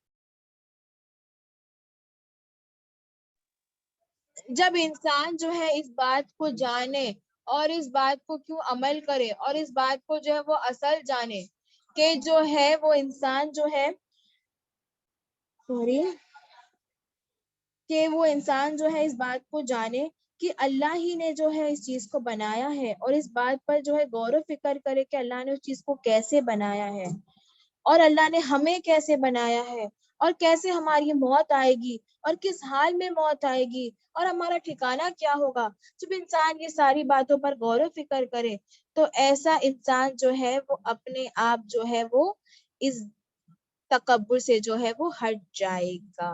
جب انسان جو ہے اس بات کو جانے اور اس بات کو کیوں عمل کرے اور اس بات کو جو ہے وہ اصل جانے کہ جو ہے وہ انسان جو ہے کہ وہ انسان جو ہے اس بات کو جانے کہ اللہ ہی نے جو ہے اس چیز کو بنایا ہے، اور اس بات پر جو ہے غور و فکر کرے کہ اللہ نے اس چیز کو کیسے بنایا ہے، اور اللہ نے ہمیں کیسے بنایا ہے، اور کیسے ہماری موت آئے گی، اور کس حال میں موت آئے گی، اور ہمارا ٹھکانہ کیا ہوگا. جب انسان یہ ساری باتوں پر غور و فکر کرے تو ایسا انسان جو ہے وہ اپنے آپ جو ہے وہ اس تکبر سے جو ہے وہ ہٹ جائے گا.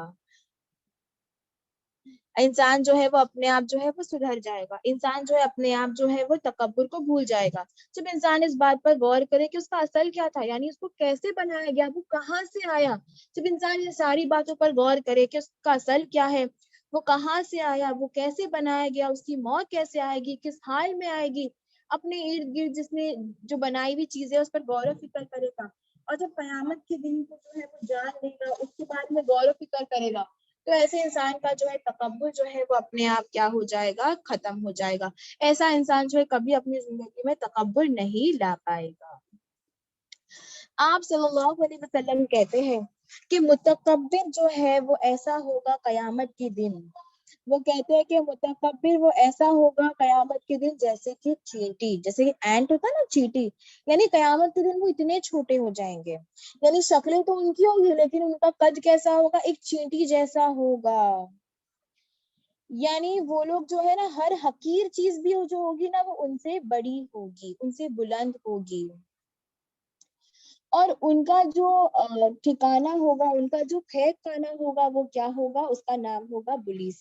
انسان جو ہے وہ اپنے آپ جو ہے وہ سدھر جائے گا. انسان جو ہے اپنے آپ جو ہے وہ تکبر کو بھول جائے گا. جب انسان اس بات پر غور کرے کہ اس کا اصل کیا تھا، یعنی اس کو کیسے بنایا گیا، وہ کہاں سے آیا. جب انسان یہ ساری باتوں پر غور کرے کہ اس کا اصل کیا ہے، وہ کہاں سے آیا، وہ کیسے بنایا گیا، اس کی موت کیسے آئے گی، کس حال میں آئے گی، اپنے ارد گرد جس نے جو بنائی ہوئی چیزیں اس پر غور و فکر کرے گا، اور جب قیامت کے دن کو جو ہے وہ جان لے گا، اس کے بعد میں غور و فکر کرے گا، تو ایسے انسان کا جو ہے تکبر جو ہے وہ اپنے آپ کیا ہو جائے گا، ختم ہو جائے گا. ایسا انسان جو ہے کبھی اپنی زندگی میں تکبر نہیں لا پائے گا. آپ صلی اللہ علیہ وسلم کہتے ہیں کہ متکبر جو ہے وہ ایسا ہوگا قیامت کے دن. وہ کہتے ہیں کہ متکبر وہ ایسا ہوگا قیامت کے دن جیسے کہ چینٹی، جیسے کہ اینٹ ہوتا ہے نا، چیٹی. یعنی قیامت کے دن وہ اتنے چھوٹے ہو جائیں گے، یعنی شکلیں تو ان کی ہوگی لیکن ان کا قد کیسا ہوگا، ایک چینٹی جیسا ہوگا. یعنی وہ لوگ جو ہے نا، ہر حقیر چیز بھی جو ہوگی نا وہ ان سے بڑی ہوگی، ان سے بلند ہوگی. اور ان کا جو ٹھکانہ ہوگا، ان کا جو کھیت خانہ ہوگا وہ کیا ہوگا، اس کا نام ہوگا بلیس.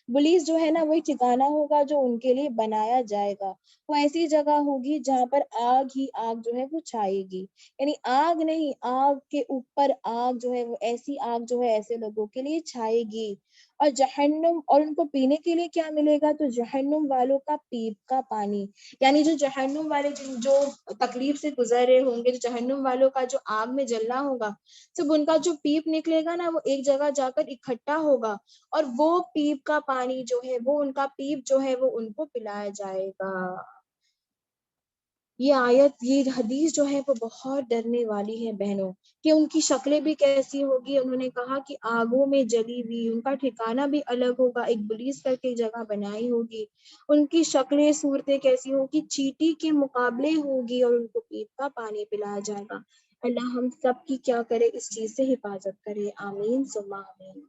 بلیس جو ہے نا وہی ٹھکانہ ہوگا جو ان کے لیے بنایا جائے گا. وہ ایسی جگہ ہوگی جہاں پر آگ ہی آگ جو ہے وہ چھائے گی. یعنی آگ نہیں، آگ کے اوپر آگ جو ہے وہ ایسی آگ جو ہے ایسے لوگوں کے لیے چھائے گی. اور جہنم، اور ان کو پینے کے لیے کیا ملے گا، تو جہنم والوں کا پیپ کا پانی. یعنی جو جہنم والے جو تکلیف سے گزر رہے ہوں گے، جو جہنم والوں کا جو آگ میں جلنا ہوگا، سب ان کا جو پیپ نکلے گا نا وہ ایک جگہ جا کر اکٹھا ہوگا، اور وہ پیپ کا پانی جو ہے وہ ان کا پیپ جو ہے وہ ان کو پلایا جائے گا. یہ آیت، یہ حدیث جو ہے وہ بہت ڈرنے والی ہے بہنوں، کہ ان کی شکلیں بھی کیسی ہوگی. انہوں نے کہا کہ آگوں میں جلی ہوئی، ان کا ٹھکانہ بھی الگ ہوگا، ایک بلیس کر کے جگہ بنائی ہوگی. ان کی شکلیں صورتیں کیسی ہوگی، چیٹی کے مقابلے ہوگی، اور ان کو پیپ کا پانی پلایا جائے گا. اللہ ہم سب کی کیا کرے، اس چیز سے حفاظت کرے. آمین ثم آمین.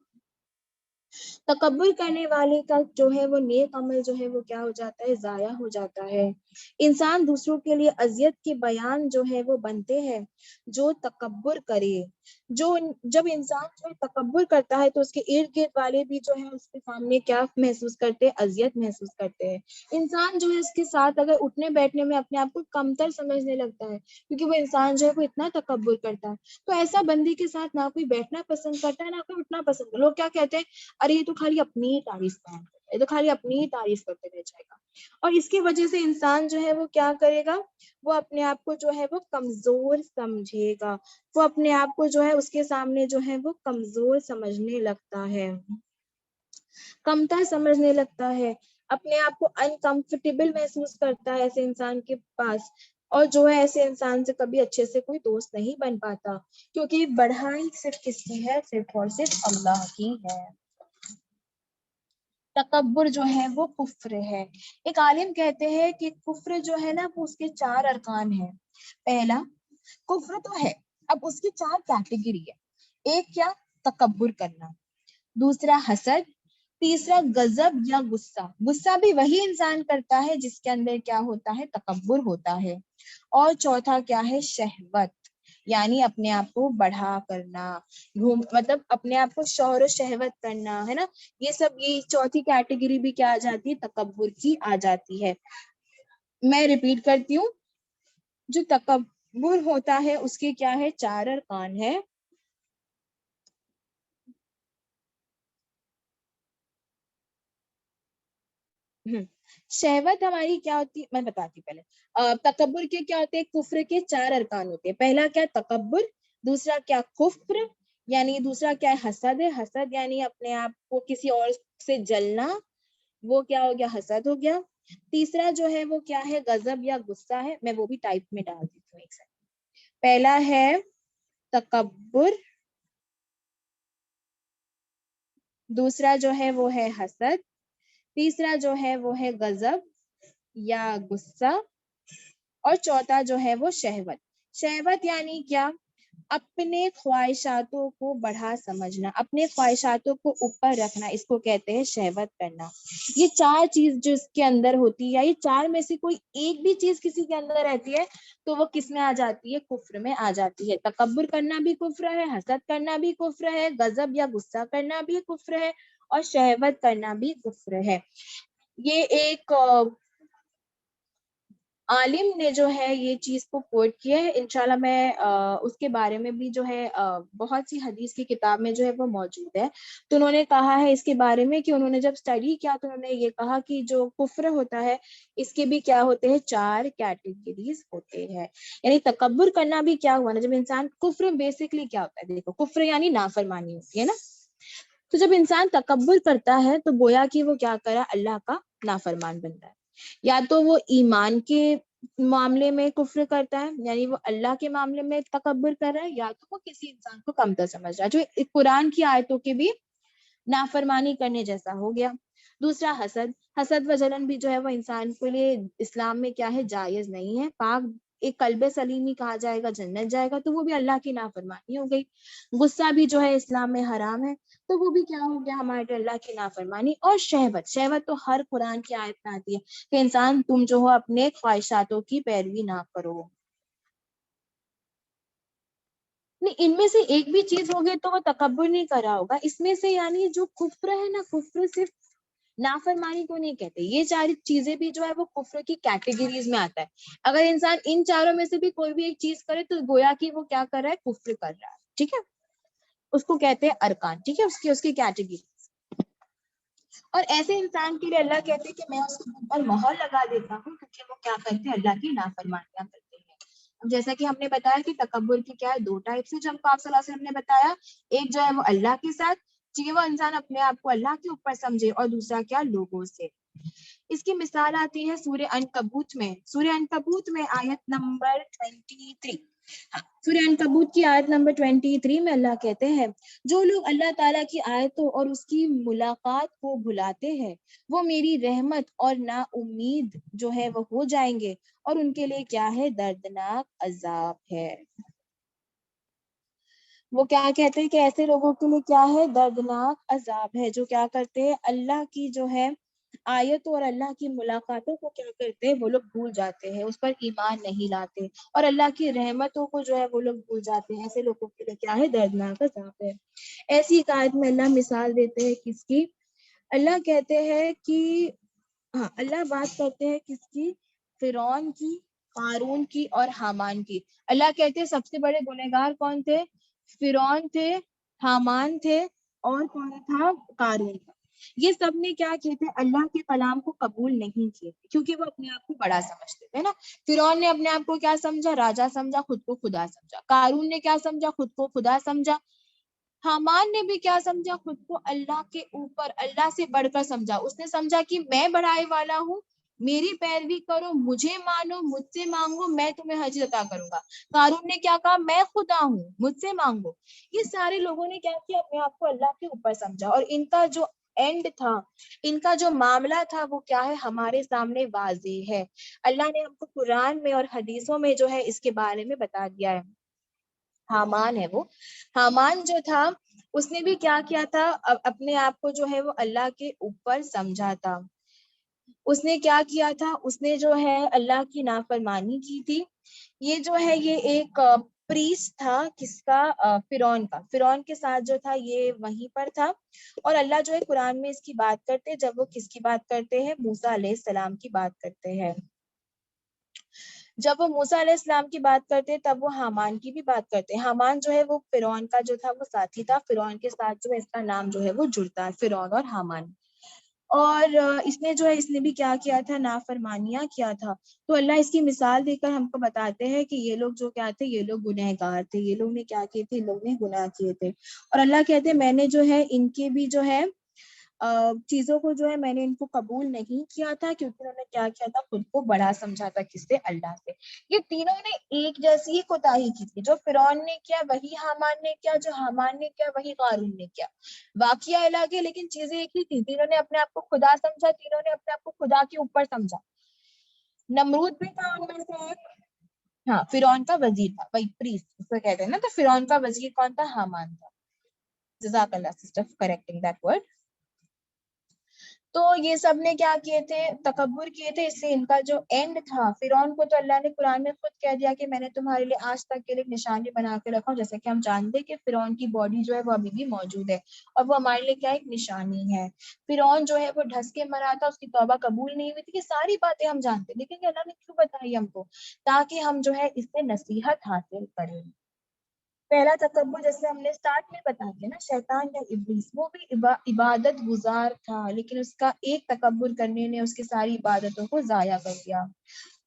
تکبر کرنے والے کا جو ہے وہ نیک عمل جو ہے وہ کیا ہو جاتا ہے، ضائع ہو جاتا ہے. انسان دوسروں کے لیے اذیت کے بیان جو ہے وہ بنتے ہیں جو تکبر کرے. جب انسان جو ہے تکبر کرتا ہے تو اس کے ارد گرد والے بھی جو ہے اس کے سامنے کیا محسوس کرتے ہیں، اذیت محسوس کرتے ہیں. انسان جو ہے اس کے ساتھ اگر اٹھنے بیٹھنے میں اپنے آپ کو کمتر سمجھنے لگتا ہے، کیونکہ وہ انسان جو ہے وہ اتنا تکبر کرتا ہے، تو ایسا بندی کے ساتھ نہ کوئی بیٹھنا پسند کرتا ہے نہ کوئی اٹھنا پسند کرتا ہے. لوگ کیا کہتے ہیں، ارے یہ تو خالی اپنی ہی تعریف کرتا ہے، یہ تو خالی اپنی ہی تعریف کرتے رہ جائے گا. اور اس کی وجہ سے انسان جو ہے وہ کیا کرے گا، وہ اپنے آپ کو جو ہے وہ کمزور سمجھے گا. وہ اپنے آپ کو جو ہے اس کے سامنے جو ہے وہ کمزور سمجھنے لگتا ہے، کمتر سمجھنے لگتا ہے، اپنے آپ کو انکمفرٹیبل محسوس کرتا ہے ایسے انسان کے پاس. اور جو ہے ایسے انسان سے کبھی اچھے سے کوئی دوست نہیں بن پاتا، کیونکہ بڑھائی صرف کس کی ہے، صرف اور صرف اللہ کی ہے. تکبر جو ہے وہ کفر ہے. ایک عالم کہتے ہیں کہ کفر جو ہے نا وہ اس کے 4 ارکان ہیں. پہلا، کفر تو ہے، اب اس کی 4 کیٹیگری ہے. ایک کیا، تکبر کرنا. دوسرا حسد. تیسرا غضب یا غصہ. غصہ بھی وہی انسان کرتا ہے جس کے اندر کیا ہوتا ہے، تکبر ہوتا ہے. اور چوتھا کیا ہے، شہوت، یعنی اپنے آپ کو بڑھا کرنا، مطلب اپنے آپ کو شوہر و شہوت کرنا ہے نا. یہ سب، یہ چوتھی کیٹیگری بھی کیا آ جاتی ہے، تکبر کی آ جاتی ہے. میں ریپیٹ کرتی ہوں، جو تکبر ہوتا ہے اس کے کیا ہے، 4 ارکان ہے. شہوت ہماری کیا ہوتی ہے، میں بتاتی پہلے. تکبر کے کیا ہوتے ہیں، کفر کے 4 ارکان ہوتے ہیں. پہلا کیا، تکبر. دوسرا کیا، کفر. یعنی دوسرا کیا ہے، حسد ہے. حسد یعنی اپنے آپ کو کسی اور سے جلنا، وہ کیا ہو گیا، حسد ہو گیا. تیسرا جو ہے وہ کیا ہے، غضب یا غصہ ہے. میں وہ بھی ٹائپ میں ڈال دیتی ہوں ایک سیکنڈ. پہلا ہے تکبر، دوسرا جو ہے وہ ہے حسد، تیسرا جو ہے وہ ہے غضب یا غصہ، اور چوتھا جو ہے وہ شہوت. شہوت یعنی کیا؟ اپنے خواہشاتوں کو بڑھا سمجھنا، اپنے خواہشاتوں کو اوپر رکھنا، اس کو کہتے ہیں شہوت کرنا. یہ چار چیز جو اس کے اندر ہوتی ہے، یا یہ چار میں سے کوئی ایک بھی چیز کسی کے اندر رہتی ہے تو وہ کس میں آ جاتی ہے؟ کفر میں آ جاتی ہے. تکبر کرنا بھی کفر ہے، حسد کرنا بھی کفر ہے، غضب یا غصہ کرنا بھی کفر ہے، اور شہوت کرنا بھی کفر ہے. یہ ایک عالم نے جو ہے یہ چیز کو کوٹ کیا ہے. انشاءاللہ میں اس کے بارے میں بھی جو ہے بہت سی حدیث کی کتاب میں جو ہے وہ موجود ہے. تو انہوں نے کہا ہے اس کے بارے میں کہ انہوں نے جب اسٹڈی کیا تو انہوں نے یہ کہا کہ جو کفر ہوتا ہے اس کے بھی کیا ہوتے ہیں؟ 4 کیٹیگریز ہوتے ہیں. یعنی تکبر کرنا بھی کیا ہوا نا، جب انسان کفر بیسکلی کیا ہوتا ہے، دیکھو کفر یعنی نافرمانی ہوتی ہے نا. تو جب انسان تکبر کرتا ہے تو گویا کہ وہ کیا کرا؟ اللہ کا نافرمان بنتا ہے. یا تو وہ ایمان کے معاملے میں کفر کرتا ہے، یعنی وہ اللہ کے معاملے میں تکبر کر رہا ہے، یا تو وہ کسی انسان کو کمتر سمجھ رہا ہے، جو قرآن کی آیتوں کے بھی نافرمانی کرنے جیسا ہو گیا. دوسرا حسد. حسد و جلن بھی جو ہے وہ انسان کے لیے اسلام میں کیا ہے؟ جائز نہیں ہے. پاک ایک قلب سلیمی کہا جائے گا جنت جائے گا، تو وہ بھی اللہ کی نافرمانی ہو گئی. غصہ بھی جو ہے اسلام میں حرام ہے، تو وہ بھی کیا ہو گیا؟ ہمارے اللہ کی نافرمانی. اور شہوت. شہوت تو ہر قرآن کی آیت میں آتی ہے کہ انسان تم جو ہو اپنے خواہشاتوں کی پیروی نہ کرو. نہیں، ان میں سے ایک بھی چیز ہوگی تو وہ تکبر نہیں کر رہا ہوگا. اس میں سے یعنی جو کفر ہے نا، کفر صرف نافرمانی کو نہیں کہتے، یہ 4 چیزیں بھی جو ہے وہ کفر کی کیٹیگریز میں آتا ہے. اگر انسان ان چاروں میں سے بھی کوئی بھی ایک چیز کرے تو گویا کہ وہ کیا کر رہا ہے؟ کفر کر رہا ہے. ٹھیک ہے، اس کو کہتے ہیں ارکان. ٹھیک ہے، اس کی کیٹیگری. اور ایسے انسان کے لیے اللہ کہتے ہیں کہ میں اس کے اوپر مہر لگا دیتا ہوں، کیونکہ وہ کیا کرتے ہیں؟ اللہ کی نافرمانیاں کرتے ہیں. جیسا کہ ہم نے بتایا کہ تکبر کی کیا ہے؟ 2 ٹائپس ہیں، جب آپ صلی اللہ علیہ وسلم نے بتایا. ایک جو ہے وہ اللہ کے ساتھ، وہ انسان اپنے آپ کو اللہ کے اوپر سمجھے، اور دوسرا کیا؟ لوگوں سے. اس کی مثال آتی ہے سورہ عنکبوت میں. سورہ عنکبوت میں آیت نمبر 23. سورہ عنکبوت کی آیت نمبر 23 میں اللہ کہتے ہیں جو لوگ اللہ تعالیٰ کی آیتوں اور اس کی ملاقات کو بھلاتے ہیں وہ میری رحمت اور نا امید جو ہے وہ ہو جائیں گے، اور ان کے لیے کیا ہے؟ دردناک عذاب ہے. وہ کیا کہتے ہیں کہ ایسے لوگوں کے لیے کیا ہے؟ دردناک عذاب ہے، جو کیا کرتے ہیں؟ اللہ کی جو ہے آیتوں اور اللہ کی ملاقاتوں کو کیا کرتے ہیں؟ وہ لوگ بھول جاتے ہیں، اس پر ایمان نہیں لاتے، اور اللہ کی رحمتوں کو جو ہے وہ لوگ بھول جاتے ہیں. ایسے لوگوں کے لیے کیا ہے؟ دردناک عذاب ہے. ایسی ایک آیت میں اللہ مثال دیتے ہیں کس کی؟ اللہ کہتے ہیں کہ اللہ بات کرتے ہیں کس کی؟ فرعون کی، قارون کی اور حامان کی. اللہ کہتے ہیں سب سے بڑے گنہگار کون تھے؟ فرعون تھے، حامان تھے، اور کون تھا؟ قارون تھا. یہ سب نے کیا کیے تھے؟ اللہ کے کلام کو قبول نہیں کیے تھے، کیونکہ وہ اپنے آپ کو بڑا سمجھتے تھے نا. فرعون نے اپنے آپ کو کیا سمجھا؟ راجا سمجھا، خود کو خدا سمجھا. قارون نے کیا سمجھا؟ خود کو خدا سمجھا. حامان نے بھی کیا سمجھا؟ خود کو اللہ کے اوپر، اللہ سے بڑھ کر سمجھا. اس نے سمجھا کہ میں بڑھائے والا ہوں، میری پیروی کرو، مجھے مانو، مجھ سے مانگو، میں تمہیں ہر چیز عطا کروں گا. قارون نے کیا کہا؟ میں خدا ہوں، مجھ سے مانگو. یہ سارے لوگوں نے کیا کیا؟ اپنے آپ کو اللہ کے اوپر سمجھا، اور ان کا جو اینڈ تھا، ان کا جو معاملہ تھا وہ کیا ہے؟ ہمارے سامنے واضح ہے. اللہ نے ہم کو قرآن میں اور حدیثوں میں جو ہے اس کے بارے میں بتا دیا ہے. حامان ہے وہ. حامان جو تھا اس نے بھی کیا کیا تھا؟ اپنے آپ کو جو ہے وہ اللہ کے اوپر سمجھا تھا. اس نے کیا کیا تھا؟ اس نے جو ہے اللہ کی نافرمانی کی تھی. یہ جو ہے یہ ایک پریسٹ تھا، کس کا؟ فرعون کا. فرعون کے ساتھ جو تھا یہ وہیں پر تھا. اور اللہ جو ہے قرآن میں اس کی بات کرتے، جب وہ کس کی بات کرتے ہیں؟ موسیٰ علیہ السلام کی بات کرتے ہیں. جب وہ موسیٰ علیہ السلام کی بات کرتے تب وہ حامان کی بھی بات کرتے. حامان جو ہے وہ فرعون کا جو تھا وہ ساتھی تھا. فرعون کے ساتھ جو ہے اس کا نام جو ہے وہ جڑتا ہے، فرعون اور حامان. اور اس نے جو ہے اس نے بھی کیا کیا تھا؟ نافرمانیاں کیا تھا. تو اللہ اس کی مثال دے کر ہم کو بتاتے ہیں کہ یہ لوگ جو کیا تھے؟ یہ لوگ گنہگار تھے. یہ لوگ نے کیا کیے تھے؟ لوگ نے گناہ کیے تھے. اور اللہ کہتے ہیں میں نے جو ہے ان کے بھی جو ہے چیزوں کو جو ہے میں نے ان کو قبول نہیں کیا تھا، کیونکہ انہوں نے کیا کیا تھا، خود کو بڑا سمجھا تھا، کس سے؟ اللہ سے۔ یہ تینوں نے ایک جیسی ہی کوتاہی کی تھی، جو فرعون نے کیا وہی حامان نے کیا، جو حامان نے کیا وہی قارون نے کیا۔ واقعہ الگ ہے لیکن چیزیں ایک ہی تھی، تینوں نے اپنے آپ کو خدا سمجھا، تینوں نے اپنے آپ کو خدا کے اوپر سمجھا۔ نمرود بھی تھا ان میں سے ایک، ہاں فرعون کا وزیر تھا، وہی پریسٹ اس کو کہتے ہیں نا، تو فرعون کا وزیر کون تھا؟ حامان تھا۔ جزاک اللہ sister for correcting that word. تو یہ سب نے کیا کیے تھے؟ تکبر کیے تھے، اس سے ان کا جو اینڈ تھا، فرعون کو تو اللہ نے قرآن میں خود کہہ دیا کہ میں نے تمہارے لیے آج تک کے لیے نشانی بنا کے رکھا ہوں، جیسے کہ ہم جانتے ہیں کہ فرعون کی باڈی جو ہے وہ ابھی بھی موجود ہے، اور وہ ہمارے لیے کیا ایک نشانی ہے۔ فرعون جو ہے وہ ڈھس کے مرا تھا، اس کی توبہ قبول نہیں ہوئی تھی، یہ ساری باتیں ہم جانتے ہیں، لیکن اللہ نے کیوں بتائی ہم کو؟ تاکہ ہم جو ہے اس سے نصیحت حاصل کریں۔ پہلا تکبر جیسے ہم نے سٹارٹ میں بتا دیا نا، شیطان یا ابلیس، وہ بھی عبادت گزار تھا، لیکن اس کا ایک تکبر کرنے نے اس کی ساری عبادتوں کو ضائع کر دیا۔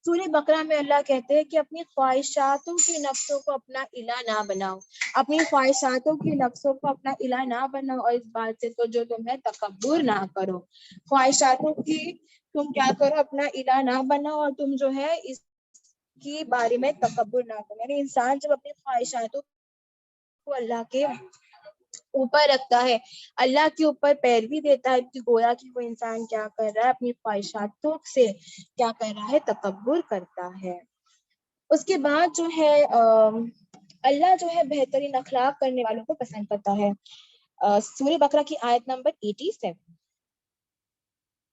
سورہ بقرہ میں اللہ کہتے ہیں کہ اپنی خواہشاتوں کی نفسوں کو اپنا الہ نہ بناؤ، اپنی خواہشاتوں کی نفسوں کو اپنا الہ نہ بناؤ، اور اس بات سے تو جو تمہیں تکبر نہ کرو، خواہشاتوں کی تم کیا کرو؟ اپنا الہ نہ بناؤ، اور تم جو ہے اس کی بارے میں تکبر نہ کرو۔ یعنی انسان جب اپنی خواہشاتوں کو اللہ کے اوپر رکھتا ہے، اللہ کے اوپر پیروی دیتا ہے، کہ گویا کہ وہ انسان کیا کر رہا ہے؟ اپنی خواہشاتوں سے کیا کر رہا ہے؟ تکبر کرتا ہے۔ اس کے بعد جو ہے اللہ جو ہے بہترین اخلاق کرنے والوں کو پسند کرتا ہے۔ سورہ بقرہ کی آیت نمبر 87،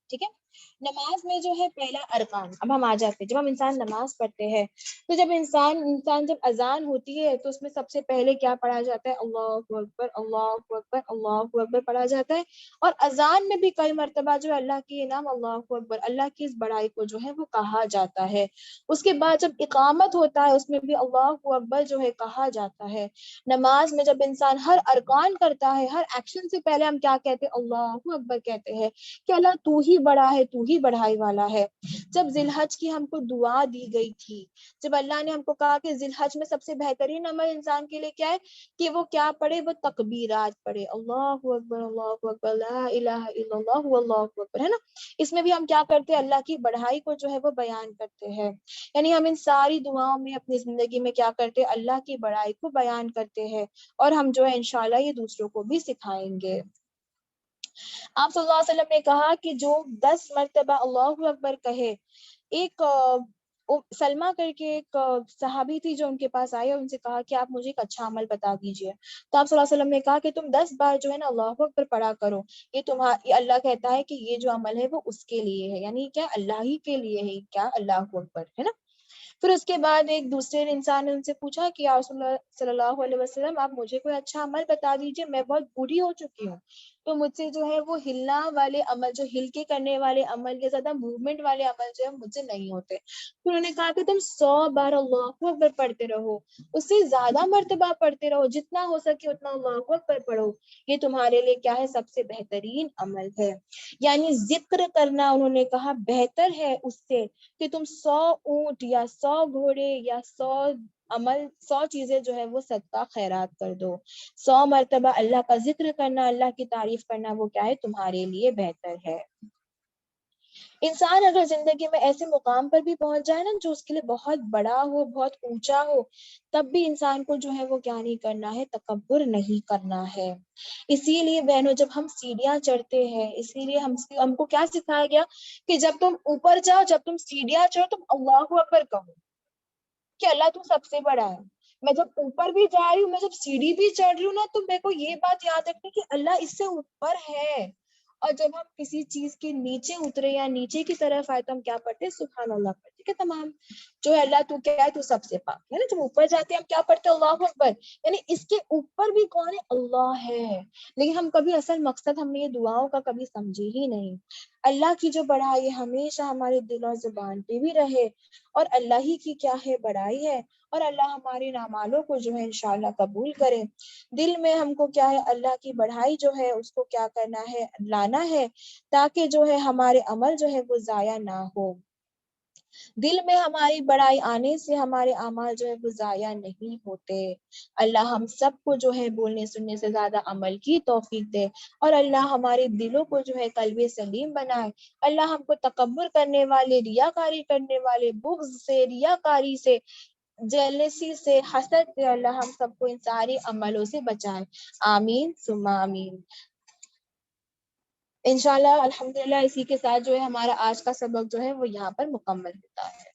ٹھیک ہے۔ نماز میں جو ہے پہلا ارکان، اب ہم آ جاتے ہیں، جب ہم انسان نماز پڑھتے ہیں تو جب انسان جب اذان ہوتی ہے تو اس میں سب سے پہلے کیا پڑھا جاتا ہے؟ اللہ اکبر اللہ اکبر اللہ اکبر پڑھا جاتا ہے۔ اور اذان میں بھی کئی مرتبہ جو ہے اللہ کی نام اللہ اکبر، اللہ کی اس بڑائی کو جو ہے وہ کہا جاتا ہے۔ اس کے بعد جب اقامت ہوتا ہے اس میں بھی اللہ اکبر جو ہے کہا جاتا ہے۔ نماز میں جب انسان ہر ارکان کرتا ہے، ہر ایکشن سے پہلے ہم کیا کہتے ہیں؟ اللہ اکبر کہتے ہیں کہ اللہ تو ہی بڑا ہے، تو ہی بڑھائی والا ہے۔ جب ذی الحج کی ہم کو دعا دی گئی تھی، جب اللہ نے ہم کو کہا کہ ذی الحج میں سب سے بہترین عمل انسان کے لیے کیا ہے کہ وہ کیا پڑھے؟ وہ تکبیرات پڑھے، اللہ اکبر لا الہ الا اللہ واللہ اکبر، ہے نا۔ اس میں بھی ہم کیا کرتے ہیں؟ اللہ کی بڑھائی کو جو ہے وہ بیان کرتے ہیں۔ یعنی ہم ان ساری دعاؤں میں اپنی زندگی میں کیا کرتے ہیں؟ اللہ کی بڑائی کو بیان کرتے ہیں، اور ہم جو ہے انشاءاللہ یہ دوسروں کو بھی سکھائیں گے۔ آپ صلی اللہ علیہ وسلم نے کہا کہ جو 10 مرتبہ اللہ اکبر کہے، ایک سلمہ کر کے ایک صحابی تھی جو ان کے پاس آئی اور ان سے کہا کہ آپ مجھے ایک اچھا عمل بتا دیجئے، تو آپ صلی اللہ علیہ وسلم نے کہا کہ تم 10 بار جو ہے نا اللہ اکبر پڑھا کرو، یہ اللہ کہتا ہے کہ یہ جو عمل ہے وہ اس کے لیے ہے، یعنی کیا؟ اللہ ہی کے لیے ہے، کیا؟ اللہ اکبر، ہے نا۔ پھر اس کے بعد ایک دوسرے انسان نے ان سے پوچھا کہ یا رسول اللہ صلی اللہ علیہ وسلم آپ مجھے کوئی اچھا عمل بتا دیجئے، میں بہت بوڑھی ہو چکی ہوں، تو مجھ سے جو ہے وہ ہلنا والے عمل، جو ہل کے کرنے والے عمل یا زیادہ موومنٹ والے عمل جو ہے مجھ سے نہیں ہوتے۔ پھر انہوں نے کہا کہ تم 100 بار اللہ اکبر پڑھتے رہو، اس سے زیادہ مرتبہ پڑھتے رہو، جتنا ہو سکے اتنا اللہ اکبر پڑھو، یہ تمہارے لیے کیا ہے؟ سب سے بہترین عمل ہے۔ یعنی ذکر کرنا انہوں نے کہا بہتر ہے اس سے کہ تم 100 اونٹ یا 100 گھوڑے یا 100 چیزیں جو ہے وہ صدقہ خیرات کر دو۔ 100 مرتبہ اللہ کا ذکر کرنا، اللہ کی تعریف کرنا، وہ کیا ہے؟ تمہارے لیے بہتر ہے۔ انسان اگر زندگی میں ایسے مقام پر بھی پہنچ جائے نا جو اس کے لیے بہت بڑا ہو، بہت اونچا ہو، تب بھی انسان کو جو ہے وہ کیا نہیں کرنا ہے؟ تکبر نہیں کرنا ہے۔ اسی لیے بہنوں جب ہم سیڑھیاں چڑھتے ہیں، اسی لیے ہم کو کیا سکھایا گیا کہ جب تم اوپر جاؤ، جب تم سیڑھیاں چڑھو، تم اللہ اکبر کہو کہ اللہ تو سب سے بڑا ہے۔ میں جب اوپر بھی جا رہی ہوں، میں جب سیڑھی بھی چڑھ رہی ہوں نا، تو میرے کو یہ بات یاد رکھنی کہ اللہ اس سے اوپر ہے۔ اور جب ہم کسی چیز کے نیچے اترے یا نیچے کی طرف آئے تو ہم کیا پڑھتے ہیں؟ سبحان اللہ پڑھتے کہ تمام جو ہے اللہ تو کیا ہے؟ تو سب سے پاک ہے نا۔ جب اوپر جاتے ہیں ہم کیا پڑھتے ہیں؟ اللہ اکبر، یعنی اس کے اوپر بھی کون ہے؟ اللہ ہے۔ لیکن ہم کبھی اصل مقصد ہم نے یہ دعاؤں کا کبھی سمجھے ہی نہیں۔ اللہ کی جو بڑائی ہمیشہ ہمارے دل اور زبان پہ بھی رہے، اور اللہ ہی کی کیا ہے؟ بڑائی ہے، اور اللہ ہمارے اعمالوں کو جو ہے انشاءاللہ قبول کرے۔ دل میں ہم کو کیا ہے؟ اللہ کی بڑائی جو ہے اس کو کیا کرنا ہے؟ لانا ہے، تاکہ جو ہے ہمارے عمل جو ہے وہ ضائع نہ ہو۔ دل میں ہماری بڑائی آنے سے ہمارے اعمال جو ہے وہ ضائع نہیں ہوتے۔ اللہ ہم سب کو جو ہے بولنے سننے سے زیادہ عمل کی توفیق دے، اور اللہ ہمارے دلوں کو جو ہے قلب سلیم بنائے۔ اللہ ہم کو تکبر کرنے والے، ریاکاری کرنے والے، بغض سے، ریاکاری سے، جیلسی سے، حسد سے اللہ ہم سب کو ان ساری عملوں سے بچائے۔ آمین ثم آمین۔ انشاءاللہ الحمدللہ اسی کے ساتھ جو ہے ہمارا آج کا سبق جو ہے وہ یہاں پر مکمل ہوتا ہے۔